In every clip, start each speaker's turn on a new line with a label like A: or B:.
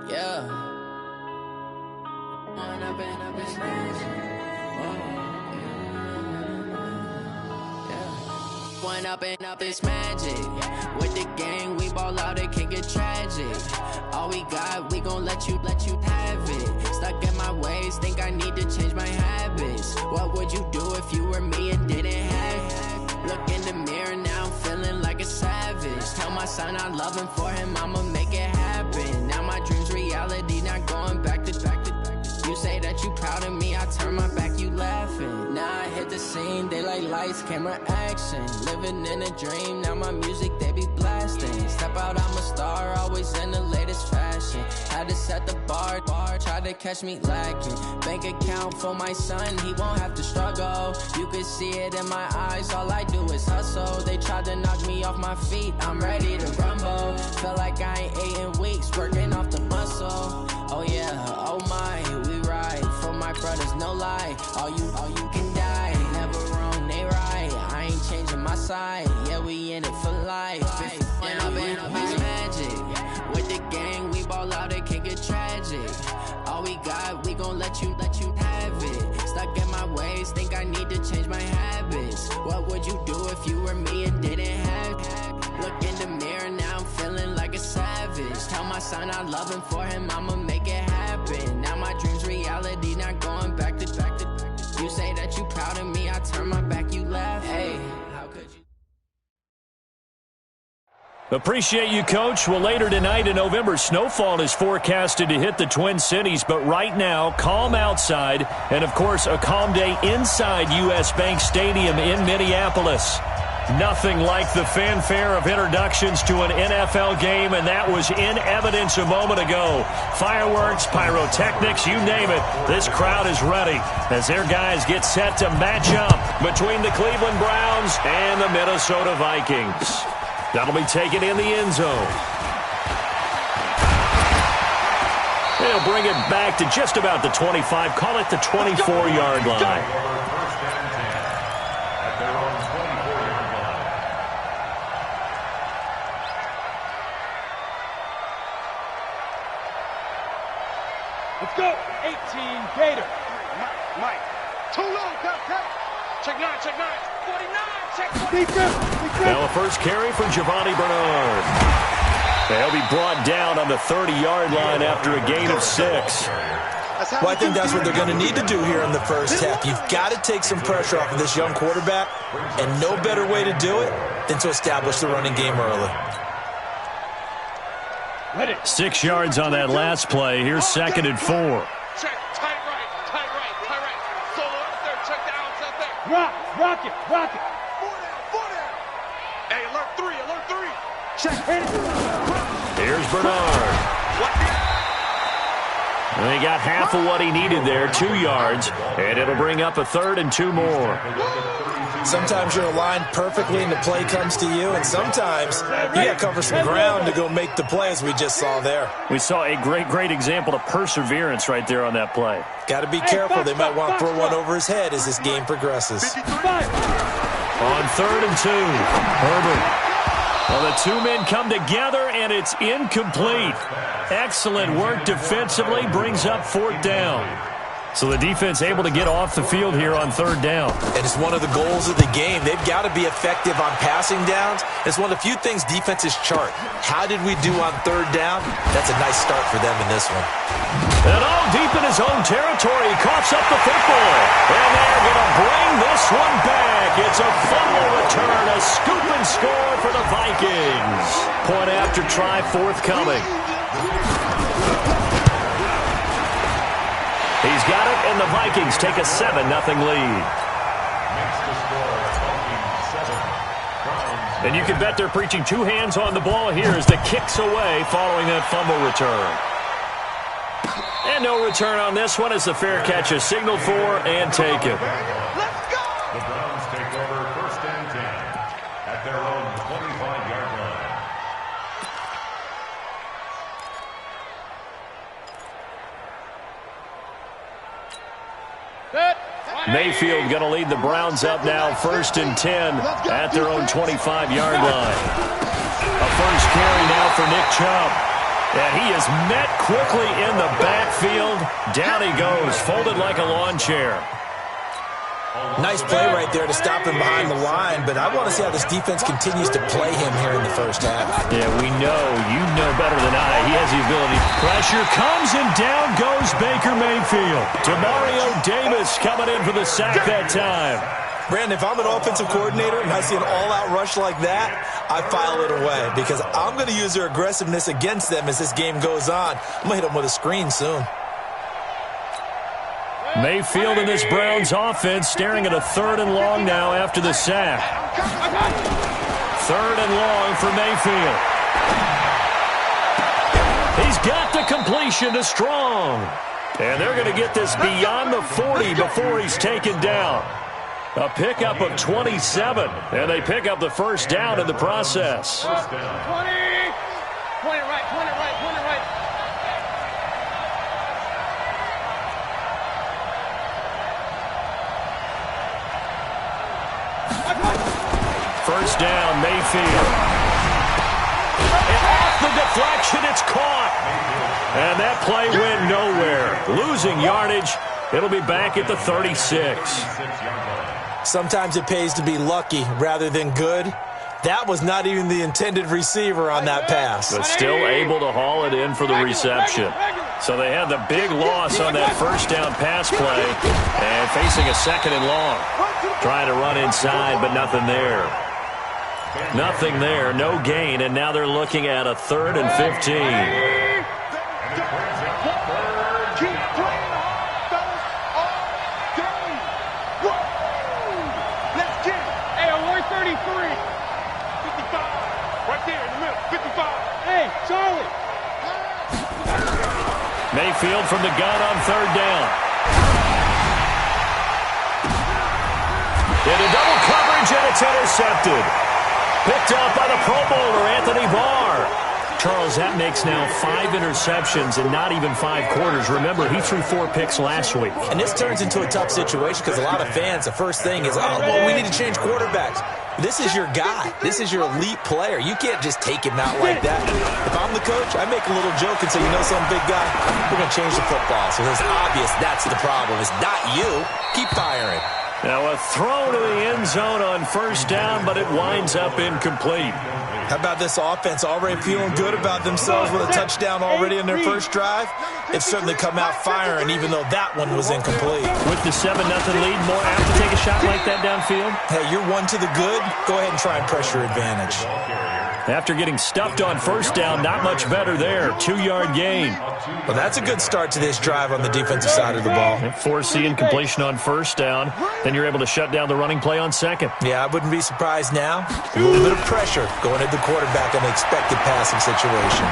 A: Yeah. One up and up is magic. With the gang, we ball out, it can get tragic. All we got, we gon' let you have it. Stuck in my ways, think I need to change my habits. What would you do if you were me and didn't have it? Look in the mirror, now I'm feeling like a savage. Tell my son I love him, for him I'ma make it happen. Now my dream's reality, not going back to. You say that you proud of me, I turn my back, you laughing. Now I hit the scene, they like lights, camera, action. Living in a dream, now my music, they be blasting. Step out, I'm a star, always in the latest fashion. Had to set the bar, try to catch me lacking. Bank account for my son, he won't have to struggle. You could see it in my eyes, all I do is hustle. They tried to knock me off my feet, I'm ready to rumble. Feel like I ain't ate in weeks, working off the muscle. Oh yeah, oh my, we ride for my brothers, no lie. All you can die, never wrong, they right. I ain't changing my side, yeah, we in it for life. When up and up is magic. With the gang, we ball out, it can get tragic. All we got, we gon' let you have it. Stuck in my ways, think I need to change my habits. What would you do if you were me and didn't have it? Look in the mirror, now I'm feeling like a savage. Tell my son I love him, for him I'ma make it happen. Now my dream's reality, not going back to. You say that you proud of me, I turn my back, you laugh. Hey, how could you?
B: Appreciate you, Coach. Well, later tonight in November, snowfall is forecasted to hit the Twin Cities, but right now, calm outside, and of course, a calm day inside U.S. Bank Stadium in Minneapolis. Nothing like the fanfare of introductions to an NFL game, and that was in evidence a moment ago. Fireworks, pyrotechnics, you name it. This crowd is ready as their guys get set to match up between the Cleveland Browns and the Minnesota Vikings. That'll be taken in the end zone. They'll bring it back to just about the 25, call it the 24-yard line.
C: Let's go. 18, Gator.
D: Mike. Too low, check 9, 49, check
C: 49.
B: Now a first carry for Giovanni Bernard. They'll be brought down on the 30-yard line after a gain of 6.
E: Well, I think that's what they're going to need to do here in the first half. You've got to take some pressure off of this young quarterback, and no better way to do it than to establish the running game early.
B: 6 yards on that last play. Here's 2nd and 4.
D: Check, tight right. Solo up there, check the outside there.
C: Rock it.
D: 4 down. Hey, alert 3.
C: Check, hit it.
B: Here's Bernard. And he got half of what he needed there, 2 yards, and it'll bring up a 3rd and 2 more.
E: Sometimes you're aligned perfectly and the play comes to you, and sometimes you got to cover some ground to go make the play, as we just saw there.
B: We saw a great example of perseverance right there on that play.
E: Got to be careful. They might want to throw one over his head as this game progresses.
B: On 3rd and 2, Herbert. Well, the two men come together, and it's incomplete. Excellent work defensively, brings up 4th down. So the defense able to get off the field here on 3rd down.
E: And it's one of the goals of the game. They've got to be effective on passing downs. It's one of the few things defenses chart. How did we do on 3rd down? That's a nice start for them in this one.
B: And all deep in his own territory, he coughs up the football. And they're going to bring this one back. It's a fumble return, a scoop and score for the Vikings. Point after try forthcoming. He's got it, and the Vikings take a 7-0 lead. And you can bet they're preaching 2 hands on the ball here as the kick's away following that fumble return. And no return on this one as the fair catch is signaled for and taken.
D: Let's go!
F: The Browns take over 1st and 10 at their own 25-yard line.
B: Mayfield going to lead the Browns up now, 1st and 10 at their own 25-yard line. A first carry now for Nick Chubb. And he is met quickly in the backfield. Down he goes, folded like a lawn chair.
E: Nice play right there to stop him behind the line, but I want to see how this defense continues to play him here in the first half.
B: Yeah, we know. You know better than I. He has the ability. Pressure comes, and down goes Baker Mayfield. Demario Davis coming in for the sack that time.
E: Brandon, if I'm an offensive coordinator and I see an all-out rush like that, I file it away because I'm going to use their aggressiveness against them as this game goes on. I'm going to hit them with a screen soon.
B: Mayfield in this Browns offense staring at a 3rd and long now after the sack. 3rd and long for Mayfield. He's got the completion to Strong. And they're going to get this beyond the 40 before he's taken down. A pickup of 27, and they pick up the first down in the process.
C: 20 right, 20 right, 20 right.
B: First down, Mayfield. And off the deflection, it's caught. And that play went nowhere. Losing yardage. It'll be back at the 36.
E: Sometimes it pays to be lucky rather than good. That was not even the intended receiver on that pass.
B: But still able to haul it in for the reception. So they had the big loss on that first down pass play. And facing a 2nd and long. Trying to run inside, but nothing there. Nothing there, no gain, and now they're looking at a 3rd and 15.
C: Hey, alert 33. 55.
D: Right there in the middle. 55.
C: Hey, Charlie.
B: Mayfield from the gun on 3rd down. Into double coverage, and it's intercepted. Picked off by the Pro Bowler, Anthony Barr. Charles, that makes now 5 interceptions in not even 5 quarters. Remember, he threw 4 picks last week.
E: And this turns into a tough situation because a lot of fans, the first thing is, oh, well, we need to change quarterbacks. This is your guy. This is your elite player. You can't just take him out like that. If I'm the coach, I make a little joke and say, you know something, big guy? We're going to change the football. So it's obvious that's the problem. It's not you. Keep firing.
B: Now a throw to the end zone on first down, but it winds up incomplete.
E: How about this offense already feeling good about themselves with a touchdown already in their first drive? They've certainly come out firing, even though that one was incomplete.
B: With the 7-0 lead, more apt to take a shot like that downfield?
E: Hey, you're one to the good. Go ahead and try and pressure advantage.
B: After getting stuffed on first down, not much better there. 2-yard gain.
E: Well, that's a good start to this drive on the defensive side of the ball.
B: Forcing completion on first down. Then you're able to shut down the running play on second.
E: Yeah, I wouldn't be surprised now. A little bit of pressure going at the quarterback in an expected passing situation.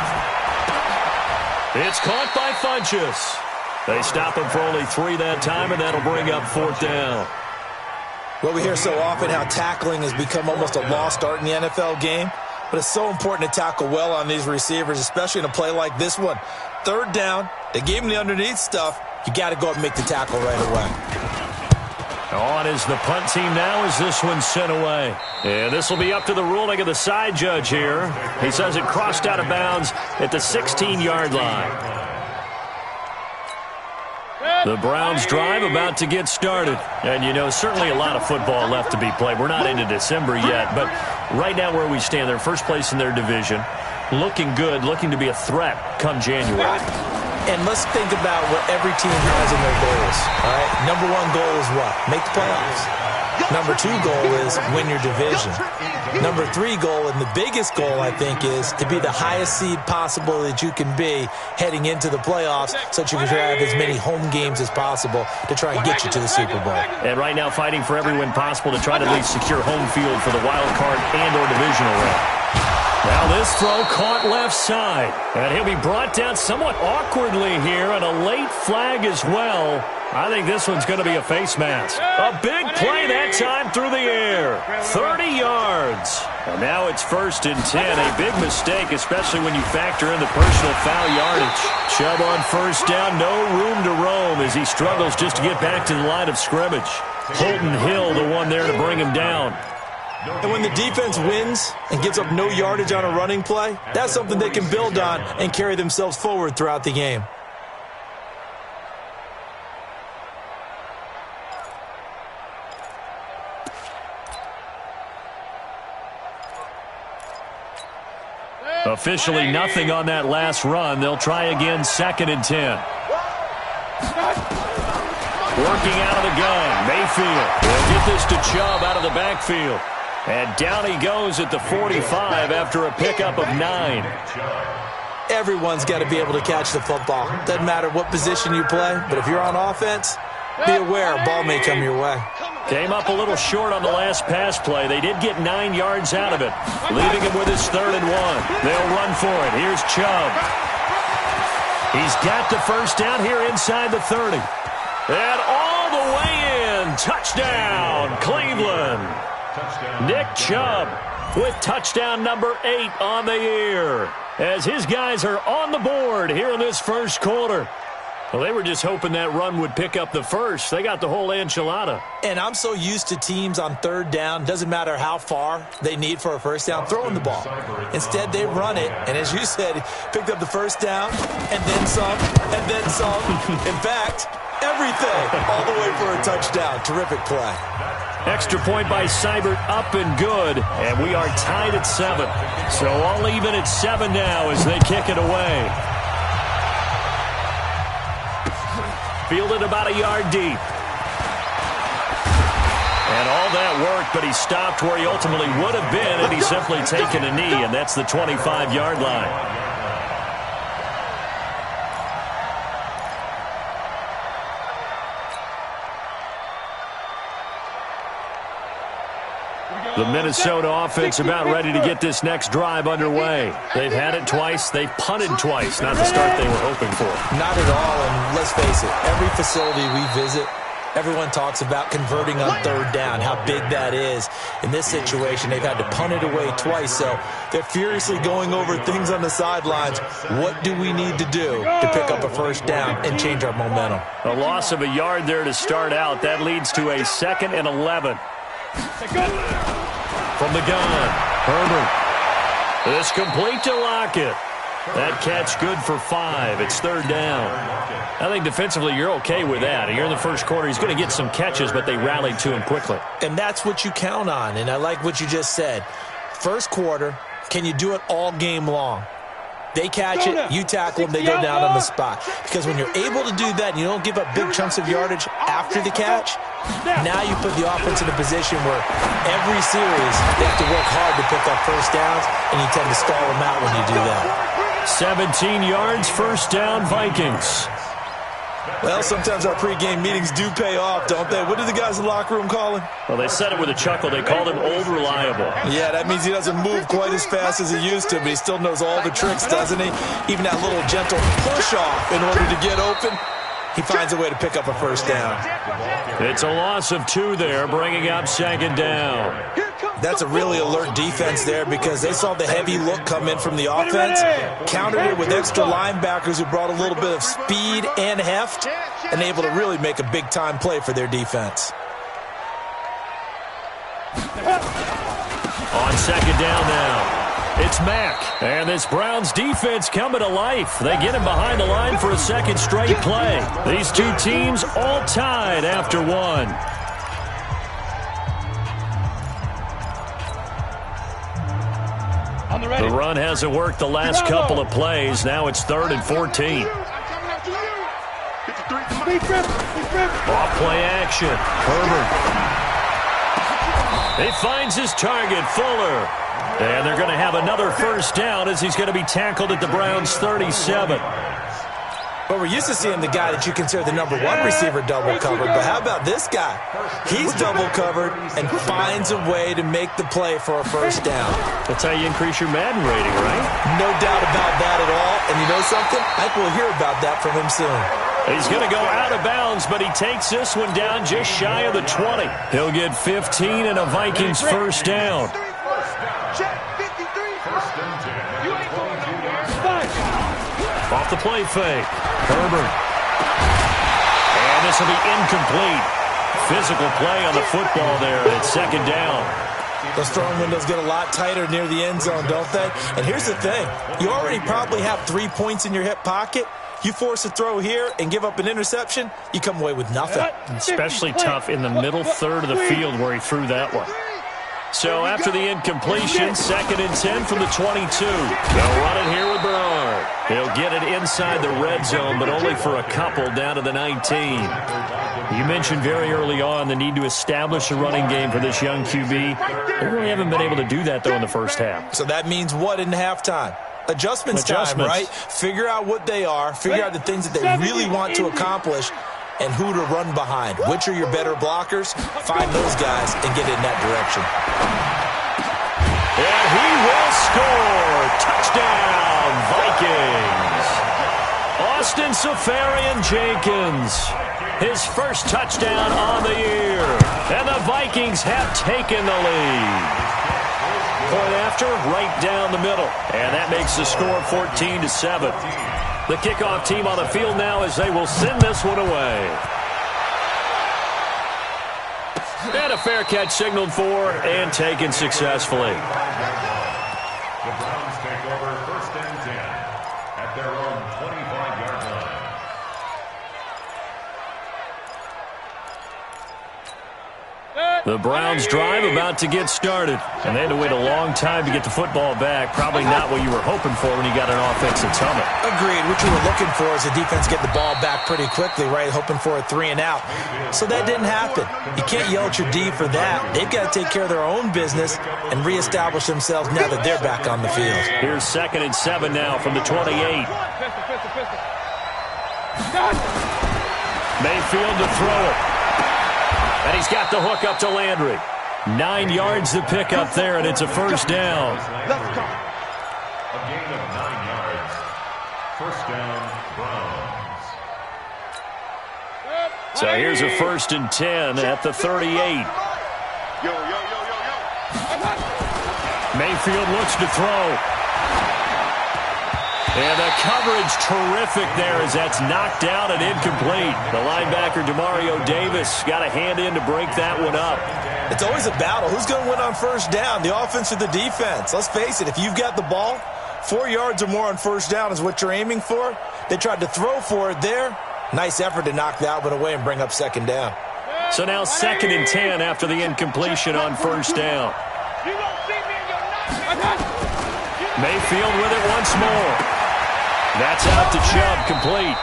B: It's caught by Funchess. They stop him for only 3 that time, and that'll bring up 4th down.
E: Well, we hear so often how tackling has become almost a lost art in the NFL game. But it's so important to tackle well on these receivers, especially in a play like this one. 3rd down, they gave him the underneath stuff. You got to go and make the tackle right away.
B: On is the punt team now as this one's sent away. And this will be up to the ruling of the side judge here. He says it crossed out of bounds at the 16-yard line. The Browns drive about to get started. And, you know, certainly a lot of football left to be played. We're not into December yet, but right now where we stand, they're first place in their division. Looking good, looking to be a threat come January.
E: And let's think about what every team has in their goals. All right, number 1 goal is what? Make the playoffs. Number 2 goal is win your division. Number 3 goal, and the biggest goal, I think, is to be the highest seed possible that you can be heading into the playoffs so that you can have as many home games as possible to try and get you to the Super Bowl.
B: And right now fighting for every win possible to try to at least secure home field for the wild card and or divisional round. Now this throw caught left side. And he'll be brought down somewhat awkwardly here, and a late flag as well. I think this one's going to be a face mask. A big play that time through the air. 30 yards. And now it's 1st and 10. A big mistake, especially when you factor in the personal foul yardage. Chubb on first down, no room to roam as he struggles just to get back to the line of scrimmage. Holton Hill, the one there to bring him down.
E: And when the defense wins and gives up no yardage on a running play, that's something they can build on and carry themselves forward throughout the game.
B: Officially nothing on that last run. They'll try again, 2nd and 10. Working out of the gun, Mayfield. They'll get this to Chubb out of the backfield. And down he goes at the 45 after a pickup of 9.
E: Everyone's got to be able to catch the football. Doesn't matter what position you play, but if you're on offense, be aware a ball may come your way.
B: Came up a little short on the last pass play. They did get 9 yards out of it, leaving him with his 3rd and 1. They'll run for it. Here's Chubb. He's got the first down here inside the 30. And all the way in. Touchdown, Cleveland. Nick Chubb with touchdown number 8 on the year, as his guys are on the board here in this first quarter. Well, they were just hoping that run would pick up the first. They got the whole enchilada.
E: And I'm so used to teams on 3rd down, doesn't matter how far they need for a first down, throwing the ball. Instead, they run it, and as you said, picked up the first down, and then some, and then some. In fact, everything, all the way for a touchdown. Terrific play.
B: Extra point by Seibert, up and good, and we are tied at 7. So all even at 7 now as they kick it away. Fielded about a yard deep. And all that worked, but he stopped where he ultimately would have been, and he's simply taken a knee, and that's the 25-yard line. The Minnesota offense about ready to get this next drive underway. They've had it twice. They've punted twice. Not the start they were hoping for.
E: Not at all, and let's face it, every facility we visit, everyone talks about converting on 3rd down, how big that is. In this situation, they've had to punt it away twice, so they're furiously going over things on the sidelines. What do we need to do to pick up a first down and change our momentum?
B: A loss of a yard there to start out. That leads to a 2nd and 11. From the gun, Herbert. It's complete to Lockett. That catch good for 5. It's 3rd down. I think defensively you're okay with that. Here in the first quarter, he's going to get some catches, but they rallied to him quickly.
E: And that's what you count on, and I like what you just said. First quarter, can you do it all game long? They catch it, you tackle them, they go down on the spot. Because when you're able to do that and you don't give up big chunks of yardage after the catch, now you put the offense in a position where every series they have to work hard to pick up first downs, and you tend to stall them out when you do that.
B: 17 yards, first down, Vikings.
E: Well, sometimes our pregame meetings do pay off, don't they? What do the guys in the locker room call him?
B: Well, they said it with a chuckle. They called him Old Reliable.
E: Yeah, that means he doesn't move quite as fast as he used to, but he still knows all the tricks, doesn't he? Even that little gentle push-off in order to get open, he finds a way to pick up a first down.
B: It's a loss of 2 there, bringing up 2nd down.
E: That's a really alert defense there because they saw the heavy look come in from the offense, countered it with extra linebackers who brought a little bit of speed and heft, and able to really make a big-time play for their defense.
B: On 2nd down now. It's Mack, and this Browns defense coming to life. They get him behind the line for a 2nd straight play. These two teams all tied after 1. The run hasn't worked the last couple of plays. Now it's 3rd and 14. Off play action. Herbert. He finds his target, Fuller. And they're going to have another first down as he's going to be tackled at the Browns' 37.
E: But we're used to seeing the guy that you consider the number 1 receiver double covered. But how about this guy? He's double covered and finds a way to make the play for a first down.
B: That's how you increase your Madden rating, right?
E: No doubt about that at all. And you know something? I think we'll hear about that from him soon.
B: He's going to go out of bounds, but he takes this one down just shy of the 20. He'll get 15 and a Vikings first down. Off the play fake. Herbert. And this will be incomplete. Physical play on the football there at 2nd down.
E: Those throwing windows get a lot tighter near the end zone, don't they? And here's the thing. You already probably have 3 points in your hip pocket. You force a throw here and give up an interception, you come away with nothing.
B: Especially tough in the middle third of the field where he threw that one. So after the incompletion, 2nd and 10 from the 22. They'll run it here with Bernard. He'll get it inside the red zone, but only for a couple down to the 19. You mentioned very early on the need to establish a running game for this young QB. They really haven't been able to do that, though, in the first half.
E: So that means what in halftime? Adjustments time, right? Figure out what they are. Figure out the things that they really want to accomplish and who to run behind. Which are your better blockers? Find those guys and get in that direction.
B: And he will score. Touchdown, Vikings. Austin Safarian-Jenkins, his first touchdown on the year. And the Vikings have taken the lead. Point after, right down the middle. And that makes the score 14-7. The kickoff team on the field now as they will send this one away. And a fair catch signaled for and taken successfully.
F: The Browns take over 1st and 10 at their own 25-yard line.
B: The Browns drive about to get started. And they had to wait a long time to get the football back. Probably not what you were hoping for when you got an offense that's humming.
E: Agreed. What you were looking for is the defense get the ball back pretty quickly, right? Hoping for a 3 and out. So that didn't happen. You can't yell at your D for that. They've got to take care of their own business and reestablish themselves now that they're back on the field.
B: Here's 2nd and 7 now from the 28. Mayfield to throw it. And he's got the hook up to Landry. 9 yards to pick up there, and it's a first down.
F: A gain of 9 yards. First down, Browns.
B: So here's a 1st and 10 at the 38. Mayfield looks to throw. And the coverage terrific there as that's knocked down and incomplete. The linebacker, Demario Davis, got a hand in to break that one up.
E: It's always a battle. Who's going to win on first down, the offense or the defense? Let's face it, if you've got the ball, 4 yards or more on first down is what you're aiming for. They tried to throw for it there. Nice effort to knock that one away and bring up 2nd down.
B: So now 2nd and 10 after the incompletion on first down. Mayfield with it once more. That's out to Chubb, complete.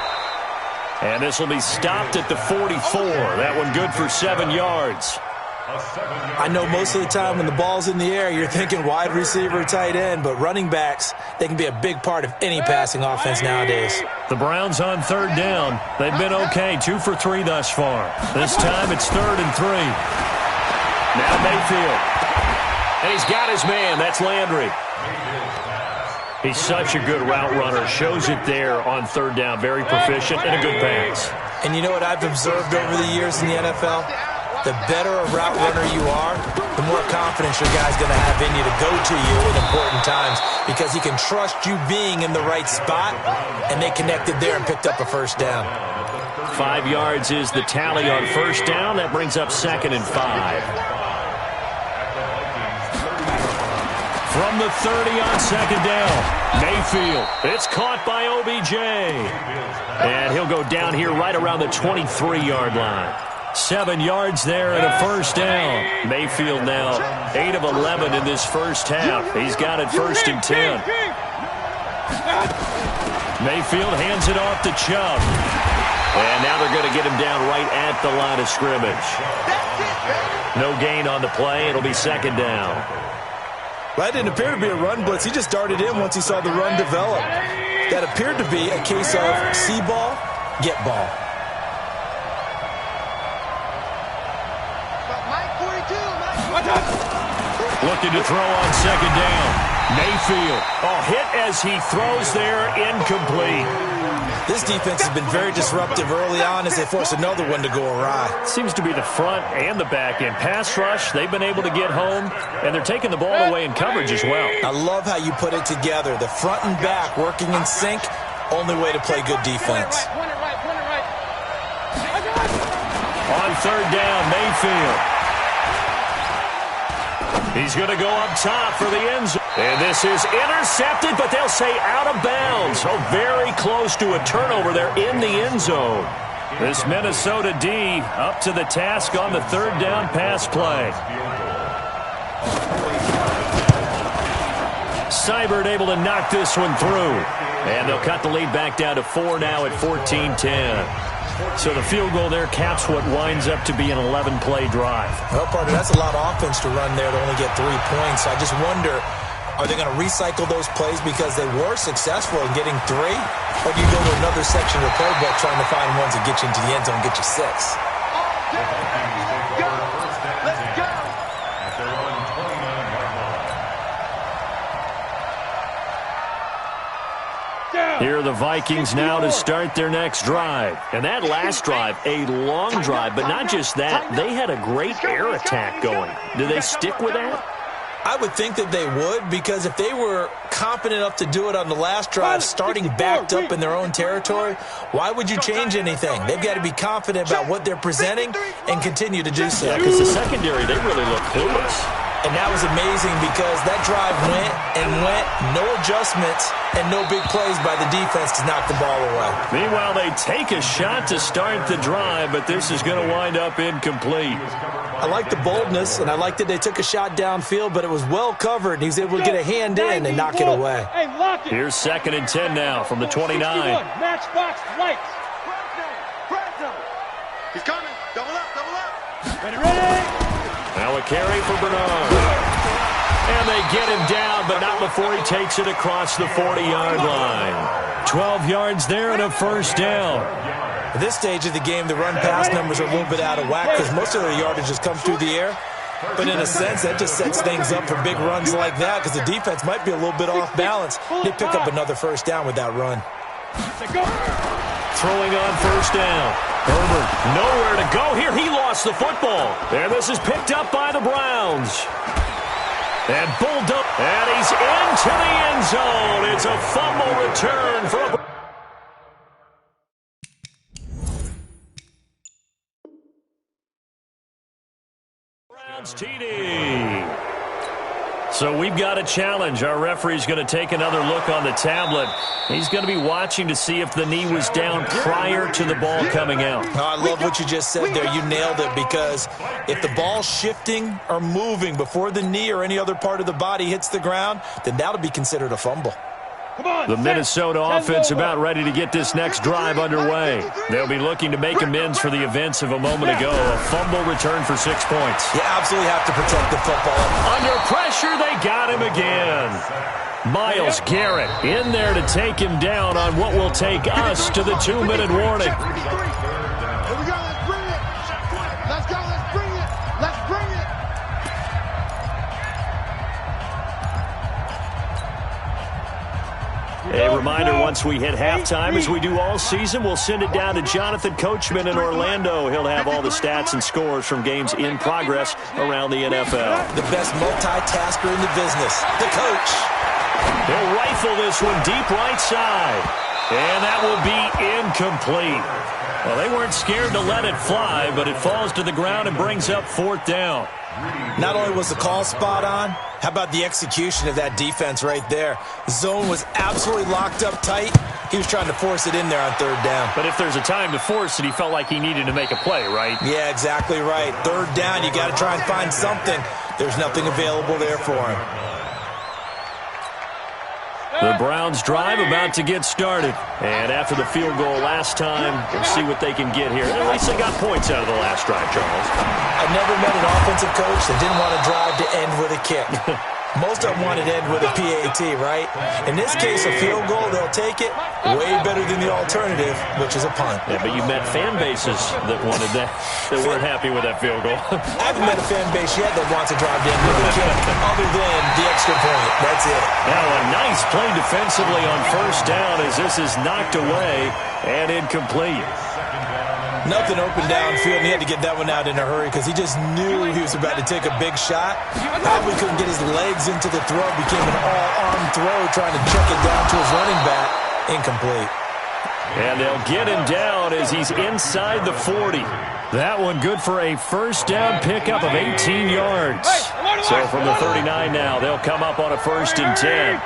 B: And this will be stopped at the 44. That one good for 7 yards.
E: I know most of the time when the ball's in the air, you're thinking wide receiver, tight end, but running backs, they can be a big part of any passing offense nowadays.
B: The Browns on 3rd down. They've been okay, 2 for 3 thus far. This time it's 3rd and 3. Now Mayfield. And he's got his man. That's Landry. He's such a good route runner. Shows it there on 3rd down. Very proficient and a good pass.
E: And you know what I've observed over the years in the NFL? The better a route runner you are, the more confidence your guy's going to have in you to go to you in important times because he can trust you being in the right spot, and they connected there and picked up a first down.
B: 5 yards is the tally on first down. That brings up 2nd and 5. From the 30 on 2nd down, Mayfield. It's caught by OBJ. And he'll go down here right around the 23-yard line. 7 yards there and a first down. Mayfield now 8 of 11 in this first half. He's got it 1st and 10. Mayfield hands it off to Chubb. And now they're going to get him down right at the line of scrimmage. No gain on the play. It'll be 2nd down.
E: Well, that didn't appear to be a run blitz. He just darted in once he saw the run develop. That appeared to be a case of see ball, get ball.
B: Looking to throw on 2nd down. Mayfield. Oh, hit as he throws there, incomplete.
E: This defense has been very disruptive early on as they force another one to go awry.
B: Seems to be the front and the back end. Pass rush, they've been able to get home, and they're taking the ball away in coverage as well.
E: I love how you put it together. The front and back working in sync, only way to play good defense. On 3rd down, Mayfield.
B: He's going to go up top for the end zone. And this is intercepted, but they'll say out of bounds. So very close to a turnover there in the end zone. This Minnesota D up to the task on the third down pass play. Seibert able to knock this one through. And they'll cut the lead back down to 4 now at 14-10. So the field goal there caps what winds up to be an 11-play drive.
E: Well, partner, that's a lot of offense to run there to only get 3 points. I just wonder, are they going to recycle those plays because they were successful in getting 3? Or do you go to another section of the playbook trying to find ones that get you into the end zone and get you 6?
D: Let's go.
F: At their own 29-yard line.
B: Here are the Vikings now to start their next drive. And that last drive, a long drive, but not just that. They had a great air attack going. Do they stick with that?
E: I would think that they would, because if they were confident enough to do it on the last drive, starting backed up in their own territory, why would you change anything? They've got to be confident about what they're presenting and continue to do so.
B: Yeah, because the secondary, they really look clueless.
E: And that was amazing because that drive went and went, no adjustments, and no big plays by the defense to knock the ball away.
B: Meanwhile, they take a shot to start the drive, but this is going to wind up incomplete.
E: I like the boldness, and I like that they took a shot downfield, but it was well covered, and he was able to get a hand in and knock it away.
B: Here's 2nd and 10 now from the 29.
C: Matchbox lights.
D: He's coming. Double up.
C: Ready.
B: Now a carry for Bernard. And they get him down, but not before he takes it across the 40-yard line. 12 yards there and a first down.
E: At this stage of the game, the run-pass numbers are a little bit out of whack because most of their yardage just comes through the air. But in a sense, that just sets things up for big runs like that because the defense might be a little bit off balance. They pick up another first down with that run.
B: Throwing on first down. Herbert nowhere to go here. He lost the football. And this is picked up by the Browns. And pulled up. And he's into the end zone. It's a fumble return for a Browns TD. So we've got a challenge. Our referee's going to take another look on the tablet. He's going to be watching to see if the knee was down prior to the ball coming out.
E: Oh, I love what you just said there. You nailed it, because if the ball's shifting or moving before the knee or any other part of the body hits the ground, then that'll be considered a fumble.
B: The Minnesota offense about ready to get this next drive underway. They'll be looking to make amends for the events of a moment ago. A fumble return for 6 points.
E: You absolutely have to protect the football.
B: Under pressure, they got him again. Myles Garrett in there to take him down on what will take us to the 2-minute warning.
D: Here we go. Let's bring it. Let's go. Let's bring it. Let's bring it.
B: A reminder, once we hit halftime, as we do all season, we'll send it down to Jonathan Coachman in Orlando. He'll have all the stats and scores from games in progress around the NFL.
E: The best multitasker in the business, the coach.
B: They'll rifle this one deep right side. And that will be incomplete. Well, they weren't scared to let it fly, but it falls to the ground and brings up 4th down.
E: Not only was the call spot on, how about the execution of that defense right there? Zone was absolutely locked up tight. He was trying to force it in there on 3rd down.
B: But if there's a time to force it, he felt like he needed to make a play, right?
E: Yeah, exactly right. 3rd down, you got to try and find something. There's nothing available there for him.
B: The Browns drive about to get started. And after the field goal last time, we'll see what they can get here. At least they got points out of the last drive, Charles.
E: I've never met an offensive coach that didn't want to drive to end with a kick. Most of them want it to end with a PAT, right? In this case, a field goal, they'll take it. Way better than the alternative, which is a punt.
B: Yeah, but you met fan bases that wanted that, that weren't happy with that field goal.
E: I haven't met a fan base yet that wants to drive to end with a kick, other than the extra point. That's it.
B: Now a nice play defensively on first down as this is knocked away and incomplete.
E: Nothing open downfield, and he had to get that one out in a hurry because he just knew he was about to take a big shot. Probably couldn't get his legs into the throw. Became an all-arm throw trying to check it down to his running back. Incomplete.
B: And they'll get him down as he's inside the 40. That one good for a first down pickup of 18 yards. So from the 39 now, they'll come up on a 1st and 10.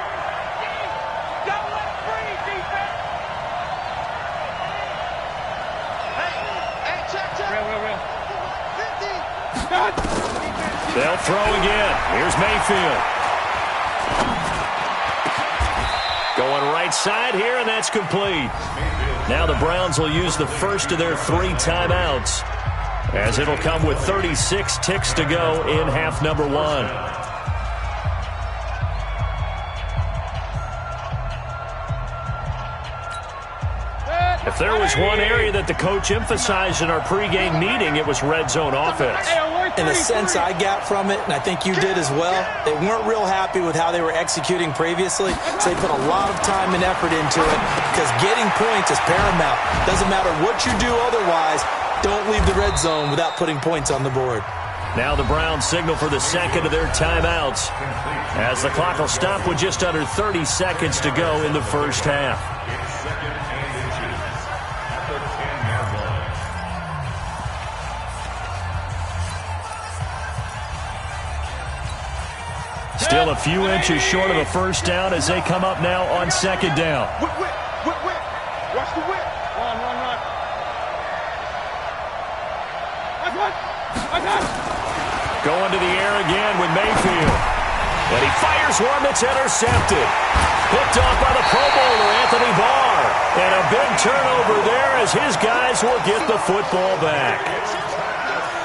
B: They'll throw again. Here's Mayfield. Going right side here, and that's complete. Now the Browns will use the first of their 3 timeouts, as it'll come with 36 ticks to go in half number 1. If there was one area that the coach emphasized in our pregame meeting, it was red zone offense.
E: In the sense I got from it, and I think you did as well, they weren't real happy with how they were executing previously, so they put a lot of time and effort into it because getting points is paramount. Doesn't matter what you do otherwise, don't leave the red zone without putting points on the board.
B: Now the Browns signal for the second of their timeouts, as the clock will stop with just under 30 seconds to go in the first half. Still a few inches short of a first down as they come up now on second down.
D: Whip. Watch the whip. Run.
B: Going to the air again with Mayfield. And he fires one that's intercepted. Picked off by the Pro Bowler, Anthony Barr. And a big turnover there as his guys will get the football back.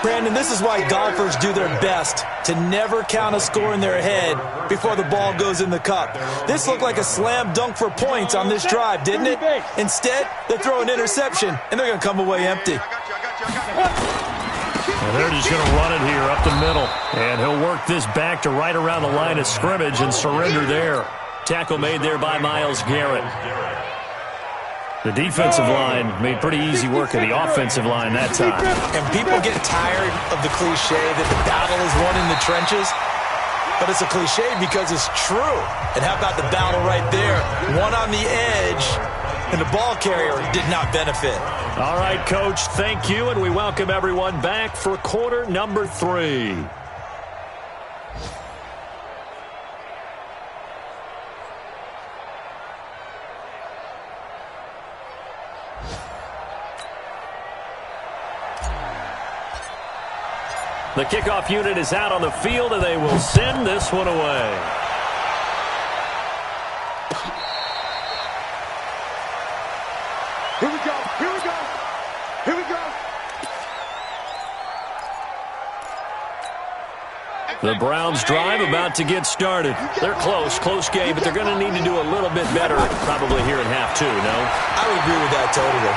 E: Brandon, this is why golfers do their best to never count a score in their head before the ball goes in the cup. This looked like a slam dunk for points on this drive, didn't it? Instead, they throw an interception, and they're going to come away empty.
B: And they're just going to run it here up the middle. And he'll work this back to right around the line of scrimmage and surrender there. Tackle made there by Myles Garrett. The defensive line made pretty easy work of the offensive line that time.
E: And people get tired of the cliche that the battle is won in the trenches. But it's a cliche because it's true. And how about the battle right there? One on the edge, and the ball carrier did not benefit.
B: All right, Coach, thank you, and we welcome everyone back for quarter number 3. The kickoff unit is out on the field, and they will send this one away.
D: Here we go.
B: The Browns drive about to get started. They're close game, but they're going to need to do a little bit better probably here in half 2, no?
E: I would agree with that totally.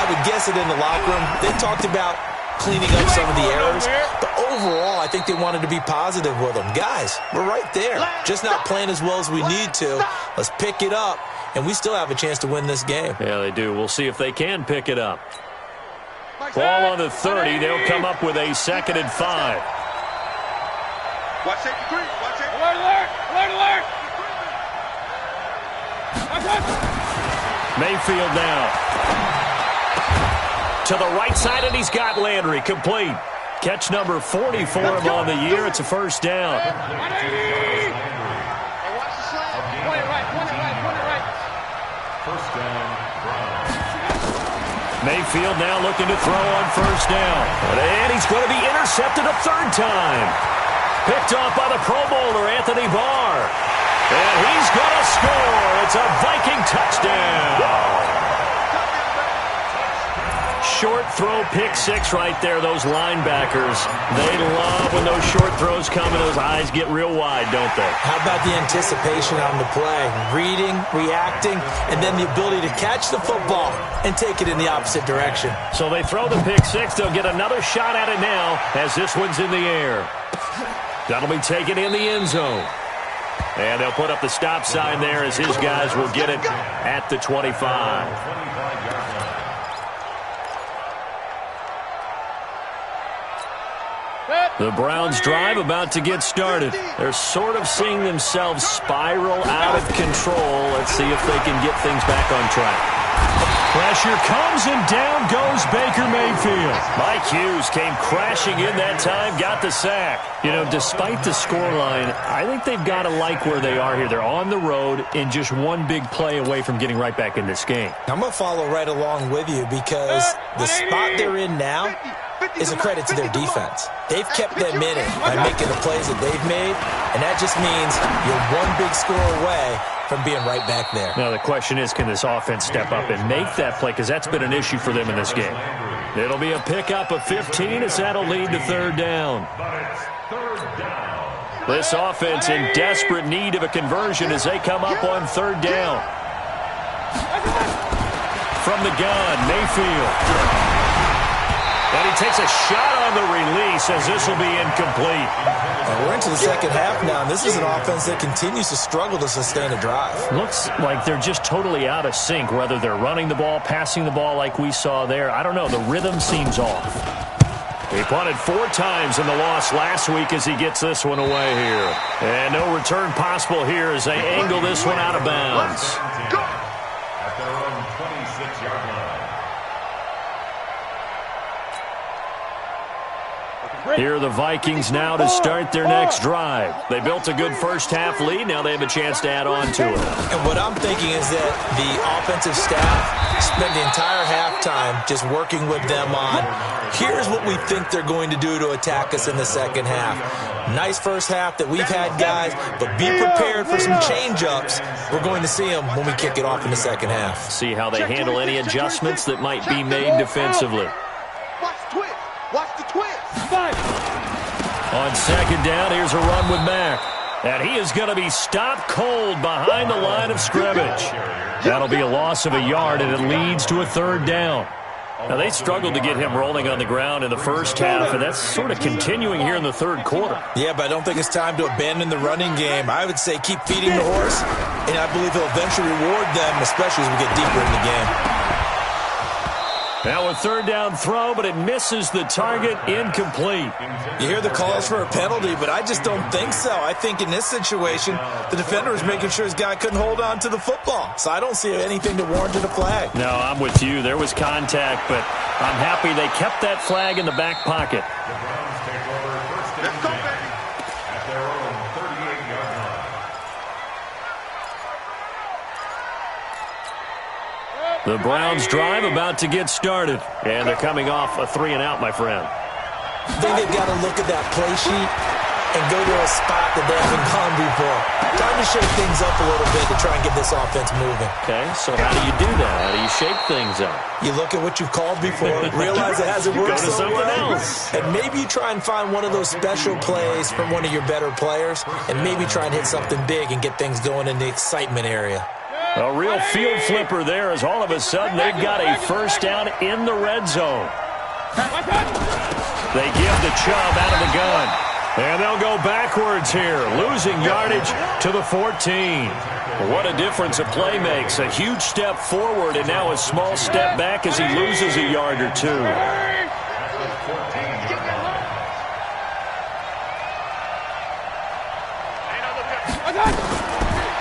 E: I would guess it in the locker room. They talked about cleaning up some of the errors, but overall, I think they wanted to be positive with them. Guys, we're right there. Just not playing as well as we need to. Let's pick it up, and we still have a chance to win this game.
B: Yeah, they do. We'll see if they can pick it up. Ball on the 30. They'll come up with a 2nd and 5.
D: Watch safety 3. Watch it.
C: Alert!
B: Mayfield now. To the right side, and he's got Landry complete. Catch number 40 for him on the year. It's a first down.
D: Hey, watch the slant.
C: Point it right.
F: First down, Browns.
B: Mayfield now looking to throw on first down. And he's going to be intercepted a 3rd time. Picked off by the Pro Bowler, Anthony Barr. And he's going to score. It's a Viking touchdown. Short throw, pick 6 right there. Those linebackers, they love when those short throws come and those eyes get real wide, don't they?
E: How about the anticipation on the play? Reading, reacting, and then the ability to catch the football and take it in the opposite direction.
B: So they throw the pick 6. They'll get another shot at it now as this one's in the air. That'll be taken in the end zone. And they'll put up the stop sign there as his guys will get it at the 25. The Browns drive about to get started. They're sort of seeing themselves spiral out of control. Let's see if they can get things back on track. Pressure comes, and down goes Baker Mayfield. Mike Hughes came crashing in that time, got the sack. You know, despite the scoreline, I think they've got to like where they are here. They're on the road and just one big play away from getting right back in this game.
E: I'm going to follow right along with you because the spot they're in now is a credit to their defense. They've kept them in it by making the plays that they've made, and that just means you're one big score away from being right back there.
B: Now the question is, can this offense step up and make that play? Because that's been an issue for them in this game. It'll be a pickup of 15 as that'll lead to third down. This offense in desperate need of a conversion as they come up on third down. From the gun, Mayfield. And he takes a shot on the release as this will be incomplete.
E: And we're into the second half now, and this is an offense that continues to struggle to sustain a drive.
B: Looks like they're just totally out of sync, whether they're running the ball, passing the ball like we saw there. I don't know. The rhythm seems off. He punted 4 times in the loss last week as he gets this one away here. And no return possible here as they angle this one out of bounds.
F: At their own 26-yard line.
B: Here are the Vikings now to start their next drive. They built a good first-half lead. Now they have a chance to add on to it.
E: And what I'm thinking is that the offensive staff spent the entire halftime just working with them on, here's what we think they're going to do to attack us in the second half. Nice first half that we've had, guys, but be prepared for some change-ups. We're going to see them when we kick it off in the second half.
B: See how they handle any adjustments that might be made defensively.
D: Watch the twist. Watch the twist.
B: On second down, here's a run with Mack. And he is going to be stopped cold behind the line of scrimmage. That'll be a loss of a yard, and it leads to a third down. Now, they struggled to get him rolling on the ground in the first half, and that's sort of continuing here in the third quarter.
E: Yeah, but I don't think it's time to abandon the running game. I would say keep feeding the horse, and I believe he'll eventually reward them, especially as we get deeper in the game.
B: Now a third down throw, but it misses the target, incomplete.
E: You hear the calls for a penalty, but I just don't think so. I think in this situation, the defender was making sure his guy couldn't hold on to the football. So I don't see anything to warrant a flag.
B: No, I'm with you. There was contact, but I'm happy they kept that flag in the back pocket.
F: The Browns take over first and 10 at their own 38-yard line.
B: The Browns drive about to get started, and they're coming off a 3-and-out, my friend.
E: I think they've got to look at that play sheet and go to a spot that they haven't gone before. Time to shake things up a little bit to try and get this offense moving.
B: Okay, so how do you do that? How do you shake things up?
E: You look at what you've called before, realize it hasn't worked so well, and maybe you try and find one of those special plays from one of your better players, and maybe try and hit something big and get things going in the excitement area.
B: A real field flipper there as all of a sudden they've got a first down in the red zone. They give the Chubb out of the gun. And they'll go backwards here, losing yardage to the 14. What a difference a play makes. A huge step forward and now a small step back as he loses a yard or two.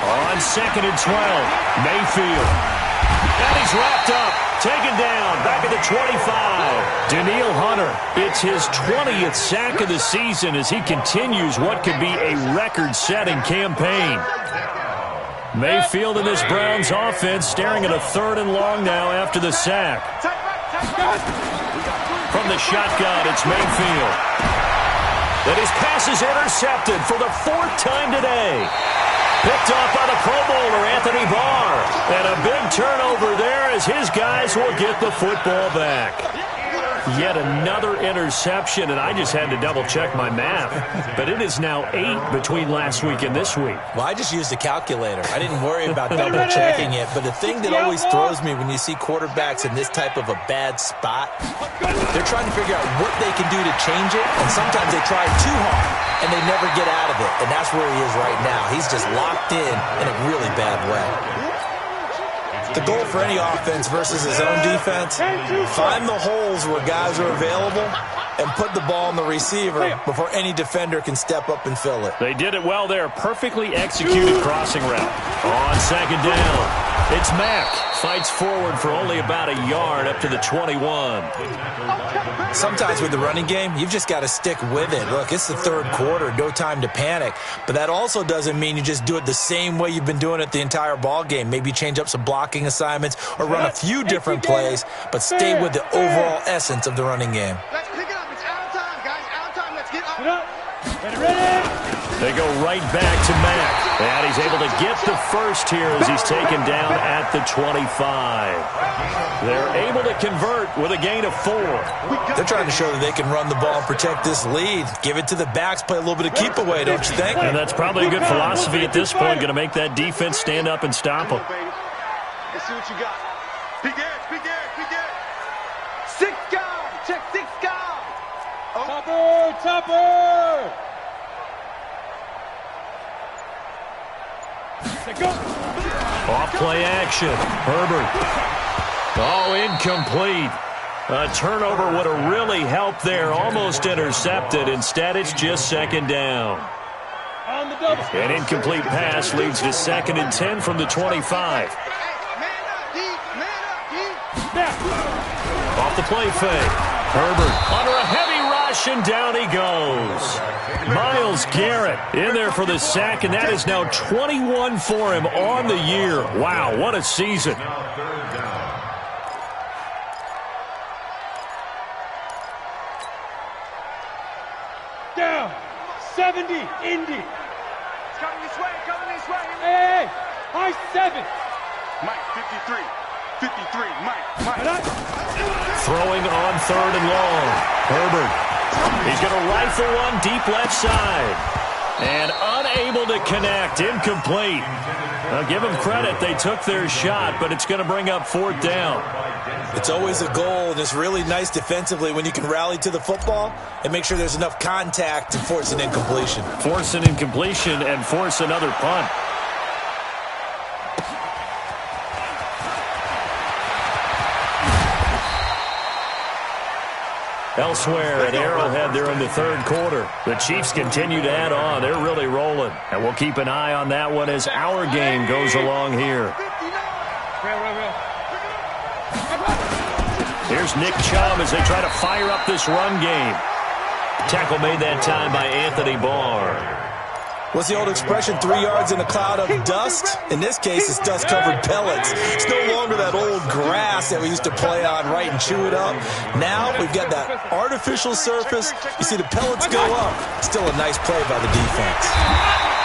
B: On second and 12, Mayfield. And he's wrapped up, taken down, back at the 25. Danielle Hunter, it's his 20th sack of the season as he continues what could be a record-setting campaign. Mayfield in this Browns offense staring at a 3rd and long now after the sack. From the shotgun, it's Mayfield. And his pass is intercepted for the 4th time today. Picked off by the Pro Bowler, Anthony Barr. And a big turnover there as his guys will get the football back. Yet another interception, and I just had to double-check my math. But it is now 8 between last week and this week.
E: Well, I just used a calculator. I didn't worry about double-checking it. But the thing that always throws me when you see quarterbacks in this type of a bad spot, they're trying to figure out what they can do to change it. And sometimes they try too hard, and they never get out of it. And that's where he is right now. He's just locked in a really bad way. The goal for any offense versus his own defense, find the holes where guys are available and put the ball on the receiver before any defender can step up and fill it.
B: They did it well there. Perfectly executed crossing route. On second down. It's Mack. Fights forward for only about a yard up to the 21.
E: Sometimes with the running game, you've just got to stick with it. Look, it's the third quarter, no time to panic. But that also doesn't mean you just do it the same way you've been doing it the entire ball game. Maybe change up some blocking assignments or run a few different plays, but stay with the overall essence of the running game.
C: Let's pick it up. It's out of time, guys. Out of time. Let's get up.
B: Ready? They go right back to Mack. And he's able to get the first here as he's taken down at the 25. They're able to convert with a gain of 4.
E: They're trying to show that they can run the ball and protect this lead. Give it to the backs, play a little bit of keep away, don't you think?
B: And that's probably a good philosophy at this point. Going to make that defense stand up and stop them.
C: Let's see what you got. Big edge, big edge, big edge. 6 guard. Check 6 guard. Oh. Topper.
B: Off play action. Herbert. Oh, incomplete. A turnover would have really helped there. Almost intercepted. Instead, it's just second down. An incomplete pass leads to 2nd and 10 from the 25. Off the play fake. Herbert under a heavy rush, and down he goes. Myles Garrett in there for the sack, and that is now 21 for him on the year. Wow, what a season.
C: Down. 70, Indy. It's coming this way, coming this way. Hey, high 7. Mike, 53. 53, Mike.
B: Throwing on 3rd and long. Herbert. He's going to rifle one deep left side. And unable to connect. Incomplete. Now give them credit. They took their shot, but it's going to bring up 4th down.
E: It's always a goal, and it's really nice defensively when you can rally to the football and make sure there's enough contact to force an incompletion.
B: Force an incompletion and force another punt. Elsewhere at Arrowhead, they're in the 3rd quarter. The Chiefs continue to add on. They're really rolling. And we'll keep an eye on that one as our game goes along here. Here's Nick Chubb as they try to fire up this run game. Tackle made that time by Anthony Barr.
E: What's the old expression, 3 yards in a cloud of dust? In this case, it's dust-covered pellets. It's no longer that old grass that we used to play on, right, and chew it up. Now we've got that artificial surface. You see the pellets go up. Still a nice play by the defense.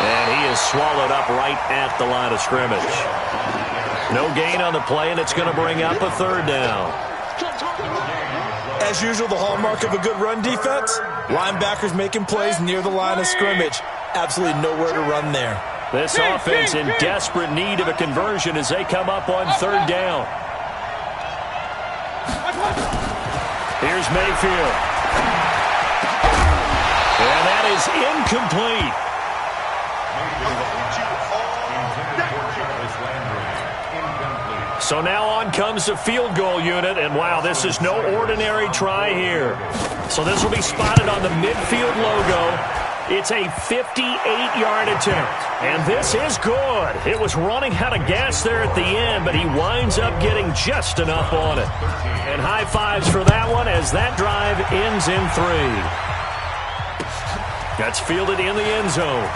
B: And he is swallowed up right at the line of scrimmage. No gain on the play, and it's going to bring up a 3rd down.
E: As usual, the hallmark of a good run defense, linebackers making plays near the line of scrimmage. Absolutely nowhere to run there.
B: This offense in desperate need of a conversion as they come up on 3rd down. Here's Mayfield. And that is incomplete. So now on comes the field goal unit, and wow, this is no ordinary try here. So this will be spotted on the midfield logo. It's a 58-yard attempt, and this is good. It was running out of gas there at the end, but he winds up getting just enough on it. And high fives for that one as that drive ends in 3. That's fielded in the end zone.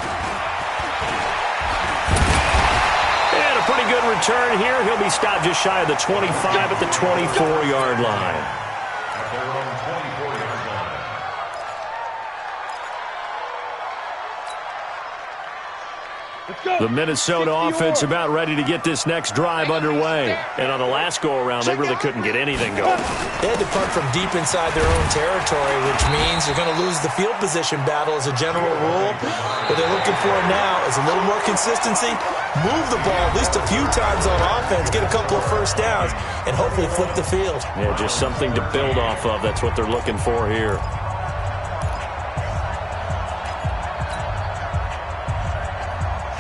B: And a pretty good return here. He'll be stopped just shy of the 25 at the 24-yard line. The Minnesota offense about ready to get this next drive underway. And on the last go-around, they really couldn't get anything going.
E: They had to punt from deep inside their own territory, which means you're going to lose the field position battle as a general rule. What they're looking for now is a little more consistency, move the ball at least a few times on offense, get a couple of first downs, and hopefully flip the field.
B: Yeah, just something to build off of. That's what they're looking for here.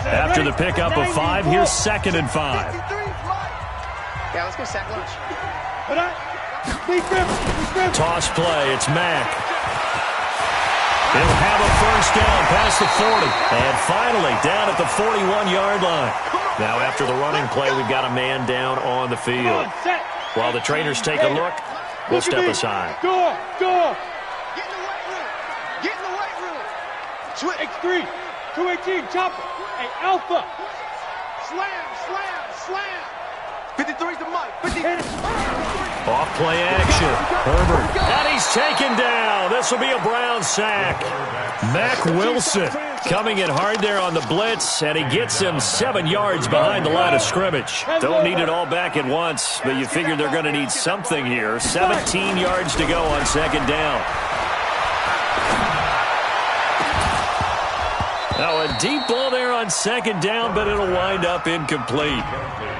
B: After the pickup of 5, here's 2nd and 5.
C: Yeah, let's go sack lunch.
B: Toss play, it's Mack. He'll have a first down past the 40. And finally, down at the 41-yard line. Now, after the running play, we've got a man down on the field. While the trainers take a look, we'll step aside.
C: Door!
D: Get in the weight room. Get in the weight room. Switch.
C: X3, 218, chopper. Hey, Alpha.
D: Slam. 53's the mic. 50.
B: Off play action. Herbert. And he's taken down. This will be a Brown sack. Mack Wilson coming in hard there on the blitz, and he gets him 7 yards behind the line of scrimmage. Don't need it all back at once, but you figure they're going to need something here. 17 yards to go on second down. Now a deep ball there on second down, but it'll wind up incomplete.